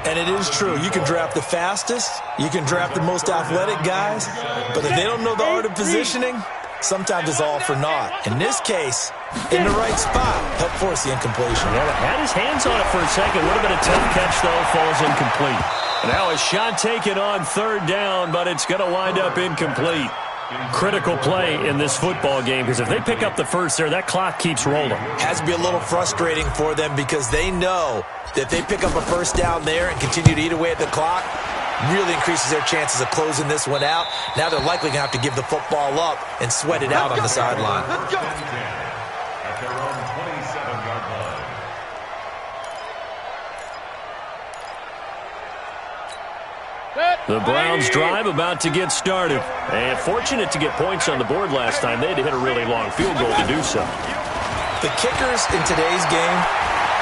E: And it is true. You can draft the fastest. You can draft the most athletic guys. But if they don't know the art of positioning, sometimes it's all for naught. In this case, in the right spot, help force the incompletion.
B: Yeah, had his hands on it for a second. Would have been a tough catch, though. Falls incomplete. Now a shot taken on third down, but it's going to wind up incomplete. Critical play in this football game, because if they pick up the first there, that clock keeps rolling.
E: Has to be a little frustrating for them because they know that if they pick up a first down there and continue to eat away at the clock, really increases their chances of closing this one out. Now they're likely going to have to give the football up and sweat it out on the sideline.
F: At their own 27-yard line.
B: The Browns drive about to get started. And fortunate to get points on the board last time. They had to hit a really long field goal to do so.
E: The kickers in today's game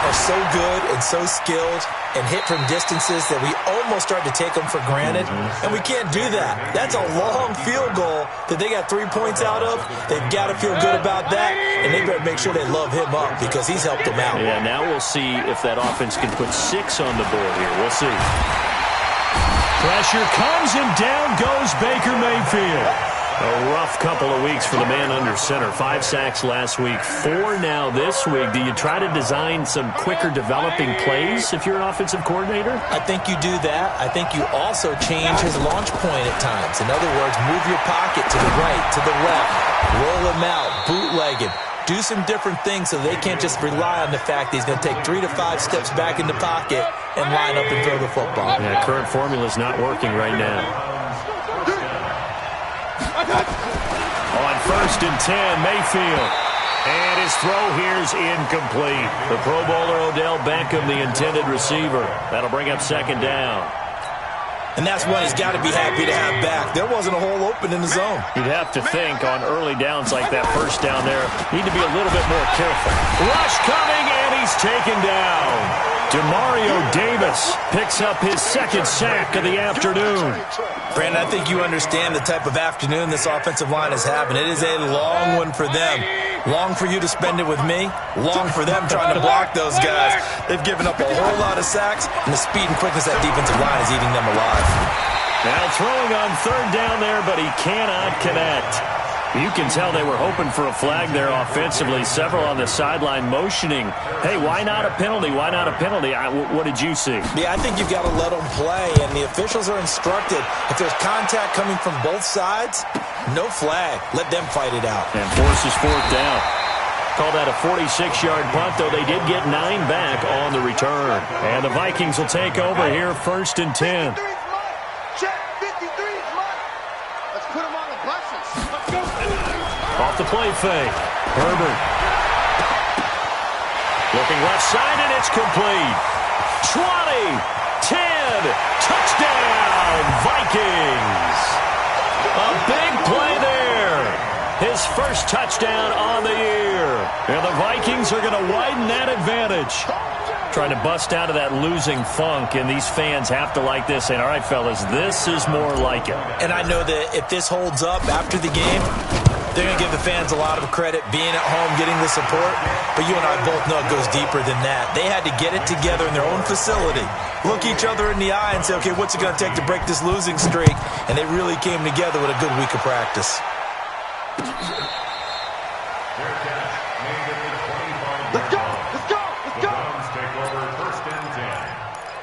E: are so good and so skilled and hit from distances that we almost start to take them for granted. And we can't do that. That's a long field goal that they got 3 points out of. They've got to feel good about that, and they better make sure they love him up because he's helped them out.
B: Yeah, now we'll see if that offense can put 6 on the board here. We'll see. Pressure comes, and down goes Baker Mayfield. A rough couple of weeks for the man under center. 5 sacks last week, 4 now this week. Do you try to design some quicker developing plays if you're an offensive coordinator?
E: I think you do that. I think you also change his launch point at times. In other words, move your pocket to the right, to the left, roll him out, bootleg him. Do some different things so they can't just rely on the fact that he's going to take 3 to 5 steps back in the pocket and line up and throw the football.
B: Yeah, current formula is not working right now. On 1st and 10, Mayfield. And his throw here's incomplete. The Pro Bowler Odell Beckham, the intended receiver. That'll bring up second down.
E: And that's one he's got to be happy to have back. There wasn't a hole open in the zone.
B: You'd have to think on early downs like that first down there, need to be a little bit more careful. Rush coming, and he's taken down. Demario Davis picks up his 2nd sack of the afternoon.
E: Brandon, I think you understand the type of afternoon this offensive line is having. It is a long one for them. Long for you to spend it with me. Long for them trying to block those guys. They've given up a whole lot of sacks, and the speed and quickness of that defensive line is eating them alive.
B: Now throwing on 3rd down there, but he cannot connect. You can tell they were hoping for a flag there offensively. Several on the sideline motioning. Hey, why not a penalty? Why not a penalty? What did you see?
E: Yeah, I think you've got to let them play, and the officials are instructed. If there's contact coming from both sides, no flag. Let them fight it out.
B: And forces 4th down. Call that a 46-yard punt, though they did get 9 back on the return. And the Vikings will take over here 1st and 10. Off the play fake. Herbert. Looking left side, and it's complete. 20, 10, touchdown, Vikings. A big play there. His first touchdown on the year. And the Vikings are going to widen that advantage. Trying to bust out of that losing funk, and these fans have to like this. Saying, all right, fellas, this is more like it.
E: And I know that if this holds up after the game, they're going to give the fans a lot of credit being at home, getting the support. But you and I both know it goes deeper than that. They had to get it together in their own facility, look each other in the eye and say, okay, what's it going to take to break this losing streak? And they really came together with a good week of practice.
D: Let's go! Let's go! Let's go!
F: The Browns take over 1st and 10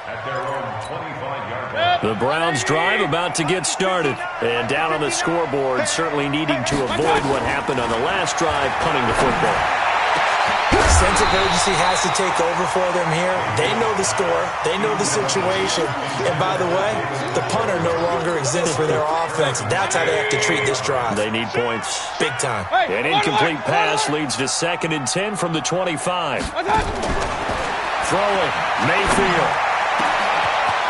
F: at their own 25-yard line.
B: The Browns drive about to get started. And down on the scoreboard, certainly needing to avoid what happened on the last drive, punting the football.
E: Sense of urgency has to take over for them here. They know the score. They know the situation. And by the way, the punter no longer exists for their offense. That's how they have to treat this drive.
B: They need points.
E: Big time.
B: An incomplete pass leads to 2nd and 10 from the 25. Throwing, Mayfield.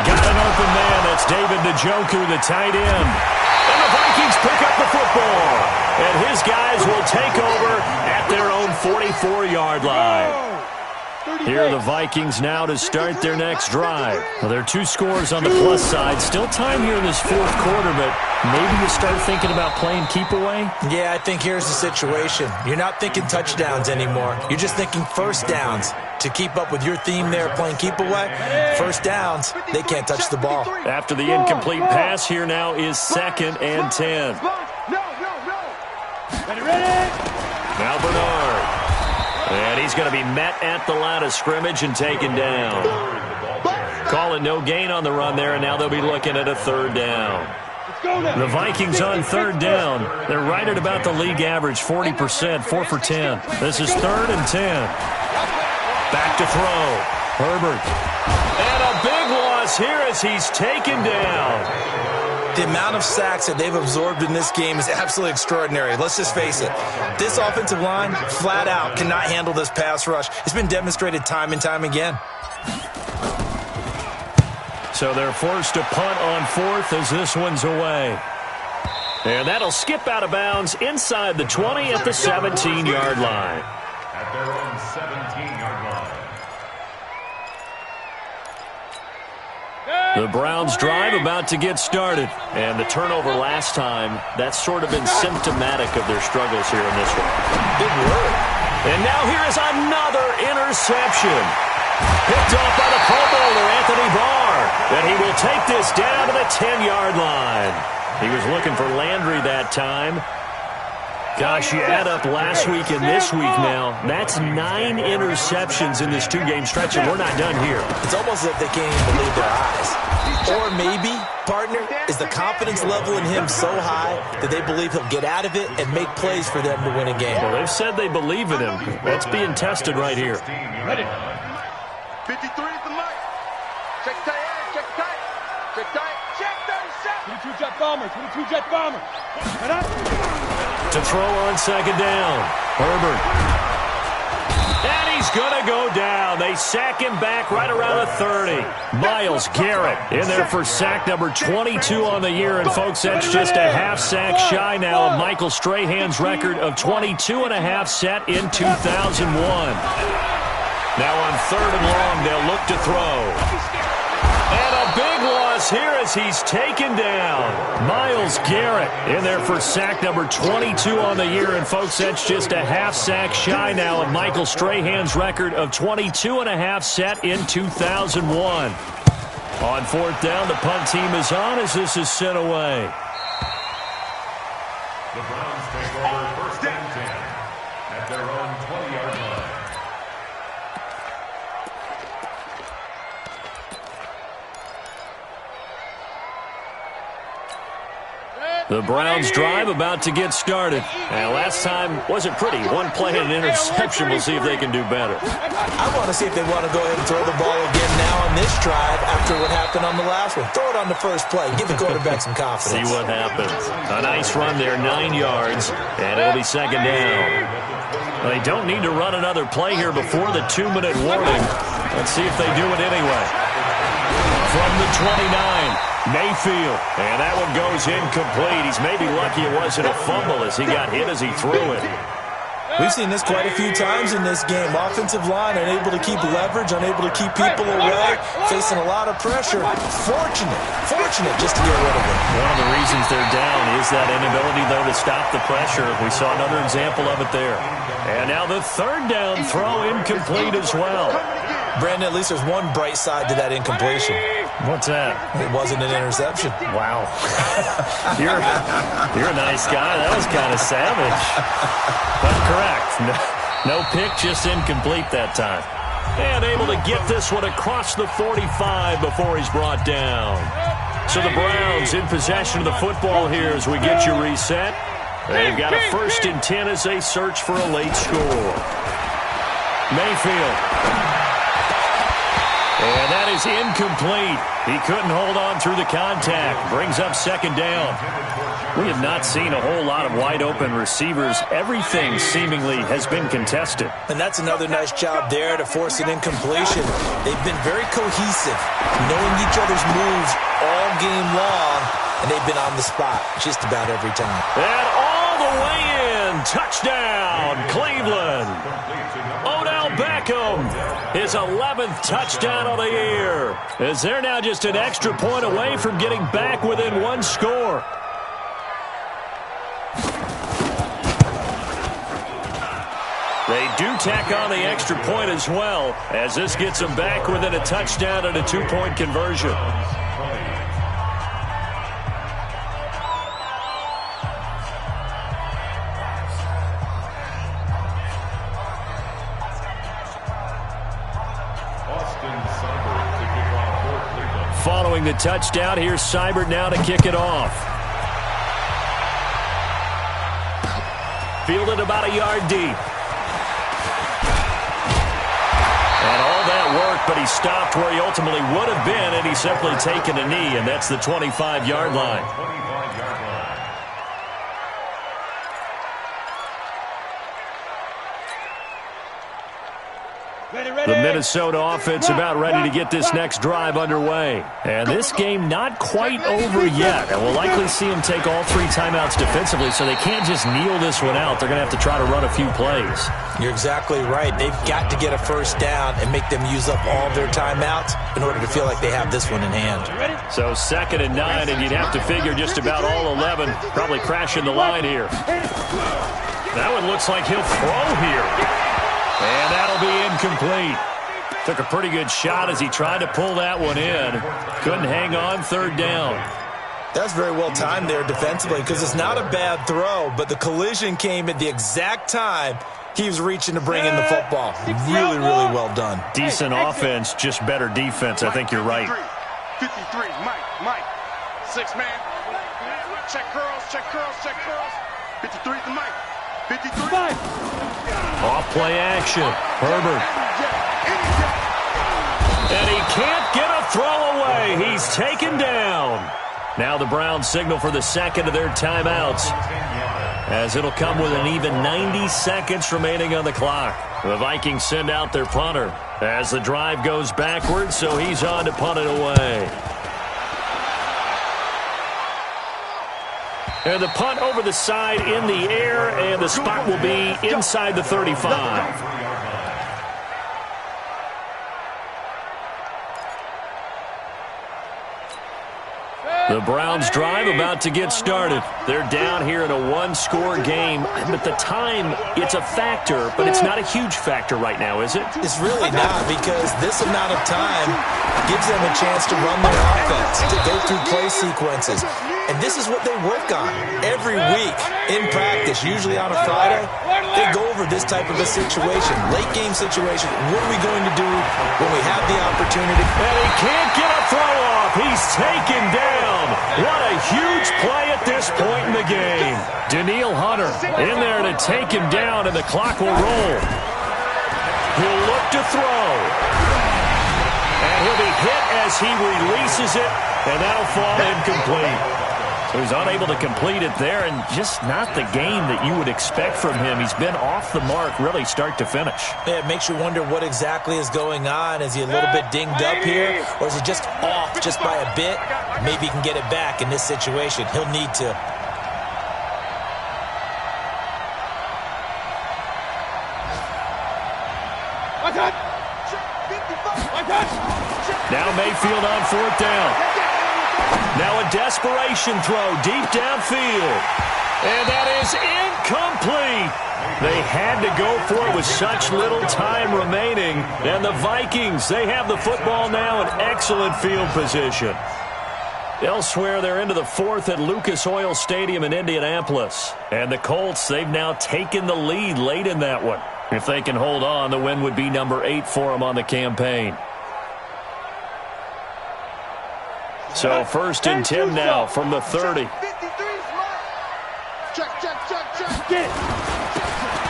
B: Got an open man. That's David Njoku, the tight end. And the Vikings pick up the football. And his guys will take over at their own 44-yard line. Here are the Vikings now to start their next drive. Well, there are 2 scores on the plus side. Still time here in this 4th quarter, but maybe you start thinking about playing keep away?
E: Yeah, I think here's the situation. You're not thinking touchdowns anymore. You're just thinking first downs. To keep up with your theme there, playing keep away, first downs, they can't touch the ball.
B: After the incomplete pass, here now is 2nd and 10. Now Bernard. And he's going to be met at the line of scrimmage and taken down. Call it no gain on the run there, and now they'll be looking at a 3rd down. The Vikings on 3rd down. They're right at about the league average, 40%, 4 for 10. This is 3rd and 10. Back to throw. Herbert. And a big loss here as he's taken down.
E: The amount of sacks that they've absorbed in this game is absolutely extraordinary. Let's just face it. This offensive line, flat out, cannot handle this pass rush. It's been demonstrated time and time again.
B: So they're forced to punt on 4th as this one's away. And that'll skip out of bounds inside the 20 at the 17-yard line.
F: At their own 17-yard line.
B: The Browns drive about to get started. And the turnover last time, that's sort of been symptomatic of their struggles here in this one.
E: Big word.
B: And now here is another interception. Picked off by the Pro Bowler, Anthony Barr. And he will take this down to the 10-yard line. He was looking for Landry that time. Gosh, you add up last week and this week now, that's 9 interceptions in this 2-game stretch, and we're not done here.
E: It's almost as if they can't even believe their eyes. Or maybe, partner, is the confidence level in him so high that they believe he'll get out of it and make plays for them to win a game.
B: Well, they've said they believe in him. That's being tested right here.
D: Ready. 53 is the mic. Check tight, check tight. Check tight. Check 37.
C: 22 jet bomber, 22 jet bomber.
B: To throw on 2nd down. Herbert. And he's going to go down. They sack him back right around the 30. Myles Garrett in there for sack number 22 on the year. And, folks, that's just a half sack shy now of Michael Strahan's record of 22 and a half set in 2001. Now on 3rd and long, they'll look to throw. And a big loss here as he's taken down. Myles Garrett in there for sack number 22 on the year. And, folks, that's just a half sack shy now of Michael Strahan's record of 22 and a half set in 2001. On 4th down, the punt team is on as this is sent away.
F: The Browns take over 1st and 10 at their own 20-yard line.
B: The Browns drive about to get started. And last time wasn't pretty. One play and an interception. We'll see if they can do better.
E: I want to see if they want to go ahead and throw the ball again now on this drive after what happened on the last one. Throw it on the first play. Give the quarterback some confidence.
B: See what happens. A nice run there, 9 yards, and it'll be 2nd down. They don't need to run another play here before the 2-minute warning. Let's see if they do it anyway. From the 29. Mayfield, and that one goes incomplete. He's maybe lucky it wasn't a fumble as he got hit as he threw it.
E: We've seen this quite a few times in this game. Offensive line unable to keep leverage, unable to keep people away, facing a lot of pressure. Fortunate just to get rid of it.
B: One of the reasons they're down is that inability, though, to stop the pressure. We saw another example of it there. And now the 3rd down throw incomplete as well.
E: Brandon, at least there's one bright side to that incompletion.
B: What's that?
E: It wasn't an interception.
B: Wow. You're a nice guy. That was kind of savage. But correct. No pick, just incomplete that time. And able to get this one across the 45 before he's brought down. So the Browns in possession of the football here as we get you reset. They've got a 1st and 10 as they search for a late score. Mayfield. And that is incomplete. He couldn't hold on through the contact. Brings up 2nd down. We have not seen a whole lot of wide-open receivers. Everything seemingly has been contested.
E: And that's another nice job there to force an incompletion. They've been very cohesive, knowing each other's moves all game long, and they've been on the spot just about every time.
B: And all the way in. Touchdown, Cleveland. Odell Beckham, his 11th touchdown of the year, as they're now just an extra point away from getting back within 1 score. They do tack on the extra point as well, as this gets them back within a touchdown and a 2-point conversion. Following the touchdown, here's Seibert now to kick it off. Fielded about a yard deep. And all that work, but he stopped where he ultimately would have been, and he's simply taken a knee, and that's the 25-yard line. The Minnesota offense about ready to get this next drive underway. And this game not quite over yet. And we'll likely see them take all 3 timeouts defensively, so they can't just kneel this one out. They're going to have to try to run a few plays.
E: You're exactly right. They've got to get a 1st down and make them use up all their timeouts in order to feel like they have this one in hand.
B: So 2nd and 9, and you'd have to figure just about all 11 probably crashing the line here. That one looks like he'll throw here. And that'll be incomplete. Took a pretty good shot as he tried to pull that one in. Couldn't hang on, 3rd down.
E: That's very well timed there defensively, because it's not a bad throw, but the collision came at the exact time he was reaching to bring in the football. Really, really well done.
B: Decent offense, just better defense. I think you're right.
D: 53, Mike. 6-man. Check curls. 53 to Mike. 53.
B: Off play action. Herbert. And he can't get a throw away. He's taken down. Now the Browns signal for the 2nd of their timeouts, as it'll come with an even 90 seconds remaining on the clock. The Vikings send out their punter as the drive goes backwards, so he's on to punt it away. And the punt over the side in the air, and the spot will be inside the 35. The Browns drive about to get started. They're down here in a 1-score game, but the time, it's a factor, but it's not a huge factor right now, is it?
E: It's really not, because this amount of time gives them a chance to run their offense, to go through play sequences. And this is what they work on every week in practice, usually on a Friday. They go over this type of a situation, late game situation. What are we going to do when we have the opportunity?
B: And he can't get a throw off. He's taken down. What a huge play at this point in the game. Daniil Hunter in there to take him down, and the clock will roll. He'll look to throw. And he'll be hit as he releases it, and that'll fall incomplete. So he's unable to complete it there, and just not the game that you would expect from him. He's been off the mark really start to finish.
E: Yeah, it makes you wonder what exactly is going on. Is he a little bit dinged up here, or is he just off just by a bit? Maybe he can get it back in this situation. He'll need to.
B: Now Mayfield on 4th down. Now a desperation throw deep downfield. And that is incomplete. They had to go for it with such little time remaining. And the Vikings, they have the football now in excellent field position. Elsewhere, they're into the 4th at Lucas Oil Stadium in Indianapolis. And the Colts, they've now taken the lead late in that one. If they can hold on, the win would be number 8 for them on the campaign. So 1st and 10 now from the 30.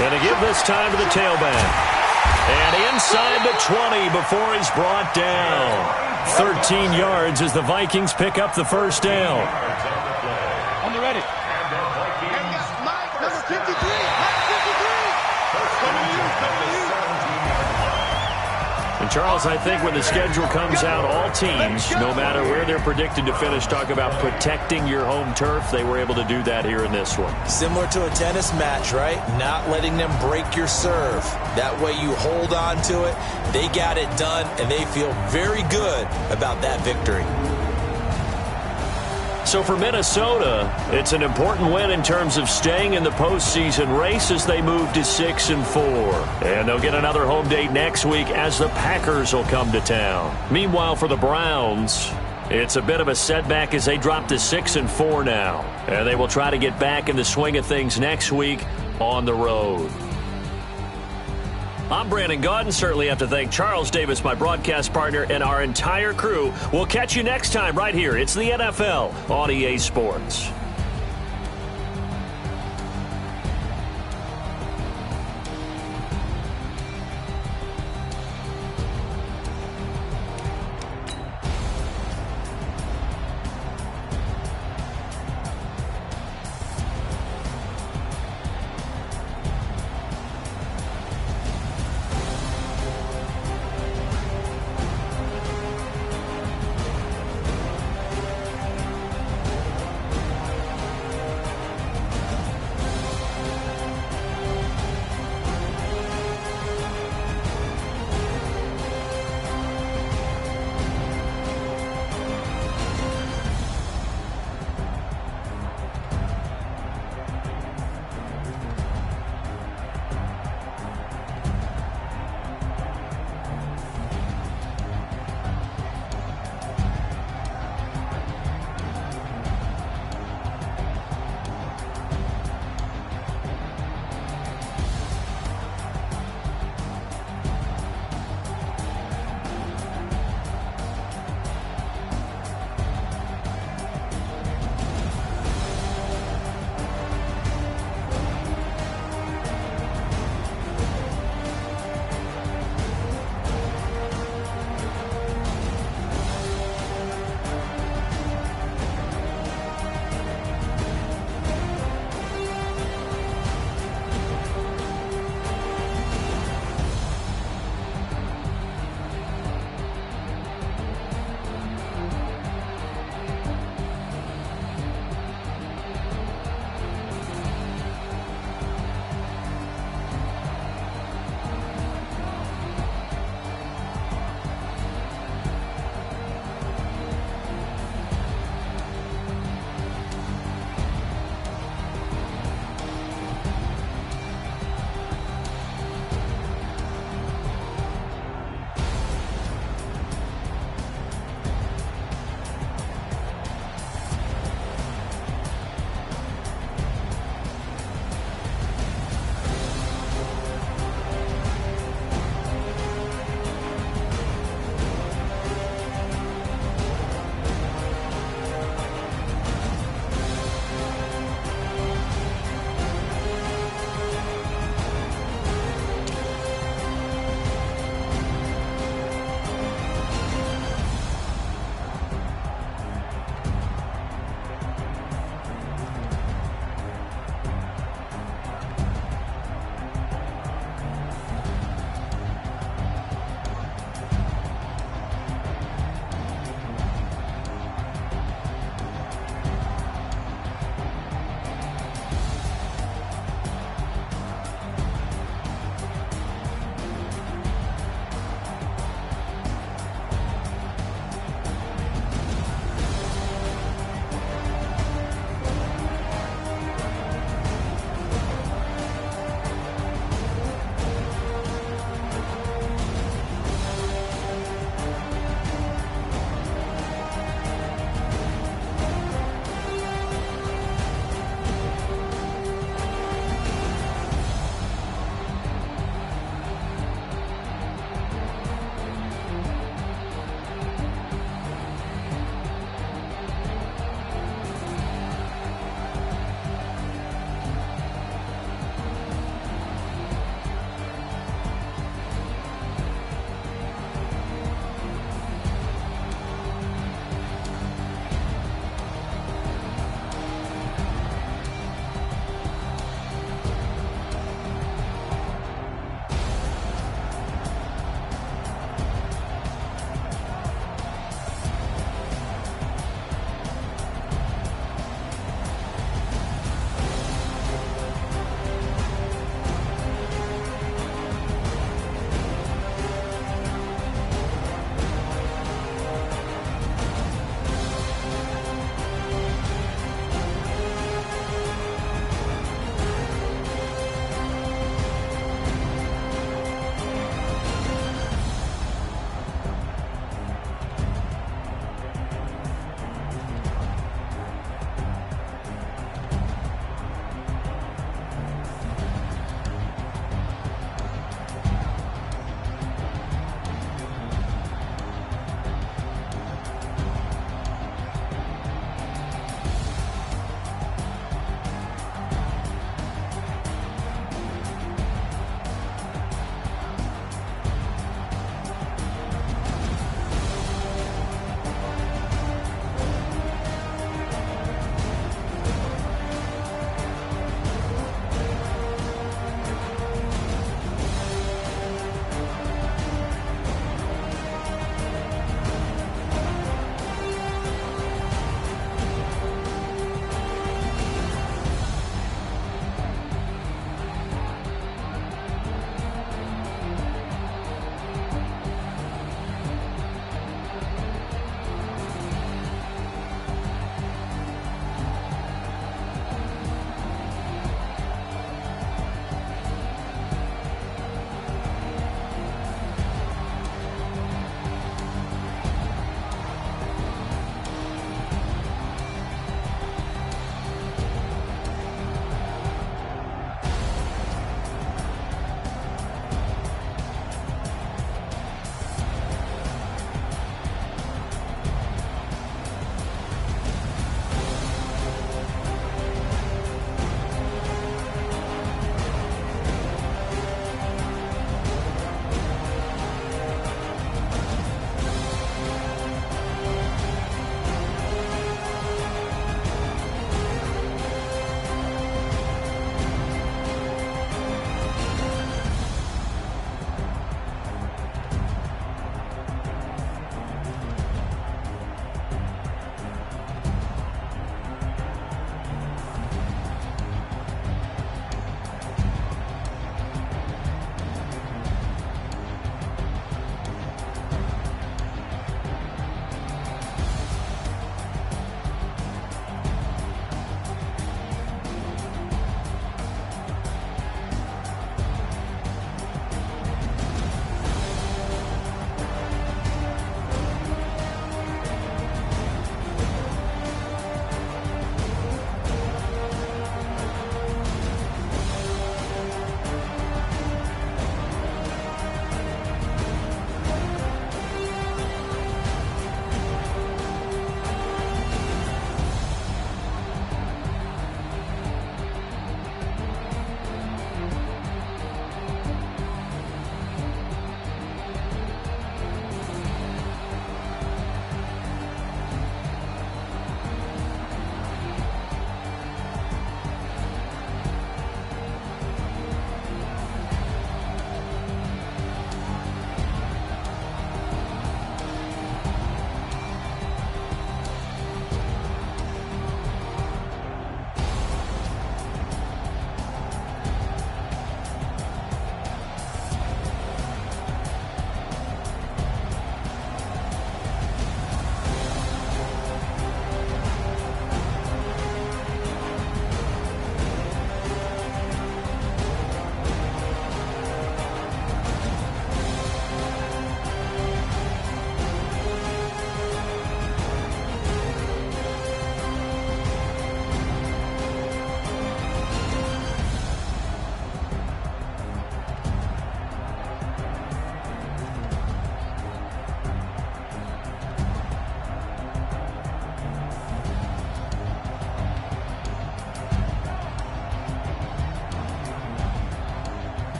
B: And to give this time to the tailback. And inside the 20 before he's brought down. 13 yards as the Vikings pick up the first down.
C: On the ready. Number 53.
B: And Charles, I think when the schedule comes out, all teams, no matter where they're predicted to finish, talk about protecting your home turf. They were able to do that here in this one.
E: Similar to a tennis match, right? Not letting them break your serve. That way you hold on to it. They got it done, and they feel very good about that victory.
B: So for Minnesota, it's an important win in terms of staying in the postseason race as they move to 6-4. And they'll get another home date next week as the Packers will come to town. Meanwhile, for the Browns, it's a bit of a setback as they drop to 6-4 now. And they will try to get back in the swing of things next week on the road. I'm Brandon Gaudin. Certainly have to thank Charles Davis, my broadcast partner, and our entire crew. We'll catch you next time right here. It's the NFL on EA Sports.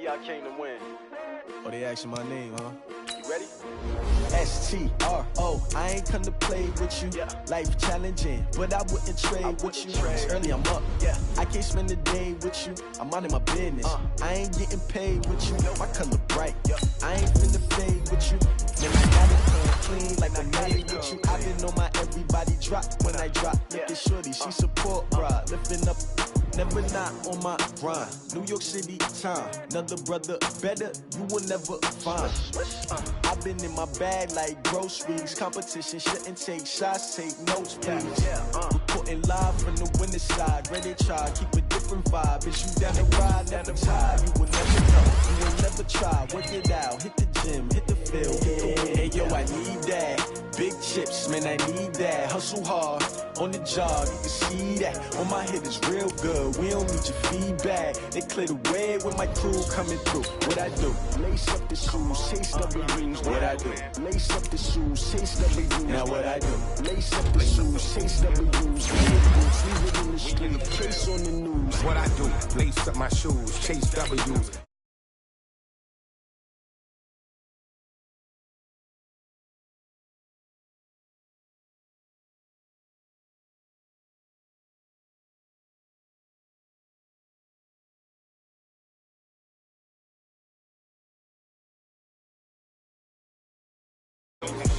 G: None of y'all came to win.
H: Oh, they asking my name, huh?
G: You ready?
H: S-T-R-O, I ain't come to play with you. Life challenging, but I wouldn't trade with you. It's early, I'm up. I can't spend the day with you. I'm out of my business. I ain't getting paid with you. My color bright. I ain't finna fade with you. Then I gotta come clean like I'm made with you. I've been on my everybody drop when I drop. Look at shorty, she support, bruh. Lifting up. Never not on my grind. New York City time. Another brother better, you will never find. I've been in my bag like groceries. Competition shouldn't take shots, take notes, please. Reporting live from the winning side. Ready to try, keep a different vibe. Is you down the ride, never tired. You will never know, you will never try. Work it out, hit the gym, hit the field, hit the win. Hey yo, I need that. Big chips, man, I need that. Hustle hard, on the job, you can see that. On my head is real good, we don't need your feedback. They clear the way with my crew coming through. What I do? Lace up the shoes, chase W's. What I do? Lace up the shoes, chase W's. Now what I do? Lace up the shoes, chase W's. Leave it in the street, case on the news.
I: What I do? Lace up my shoes, chase W's.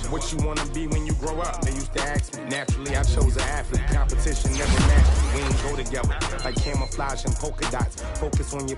I: What you wanna be when you grow up? They used to ask me. Naturally, I chose an athlete. Competition never matched me. We ain't go together like camouflage and polka dots. Focus on your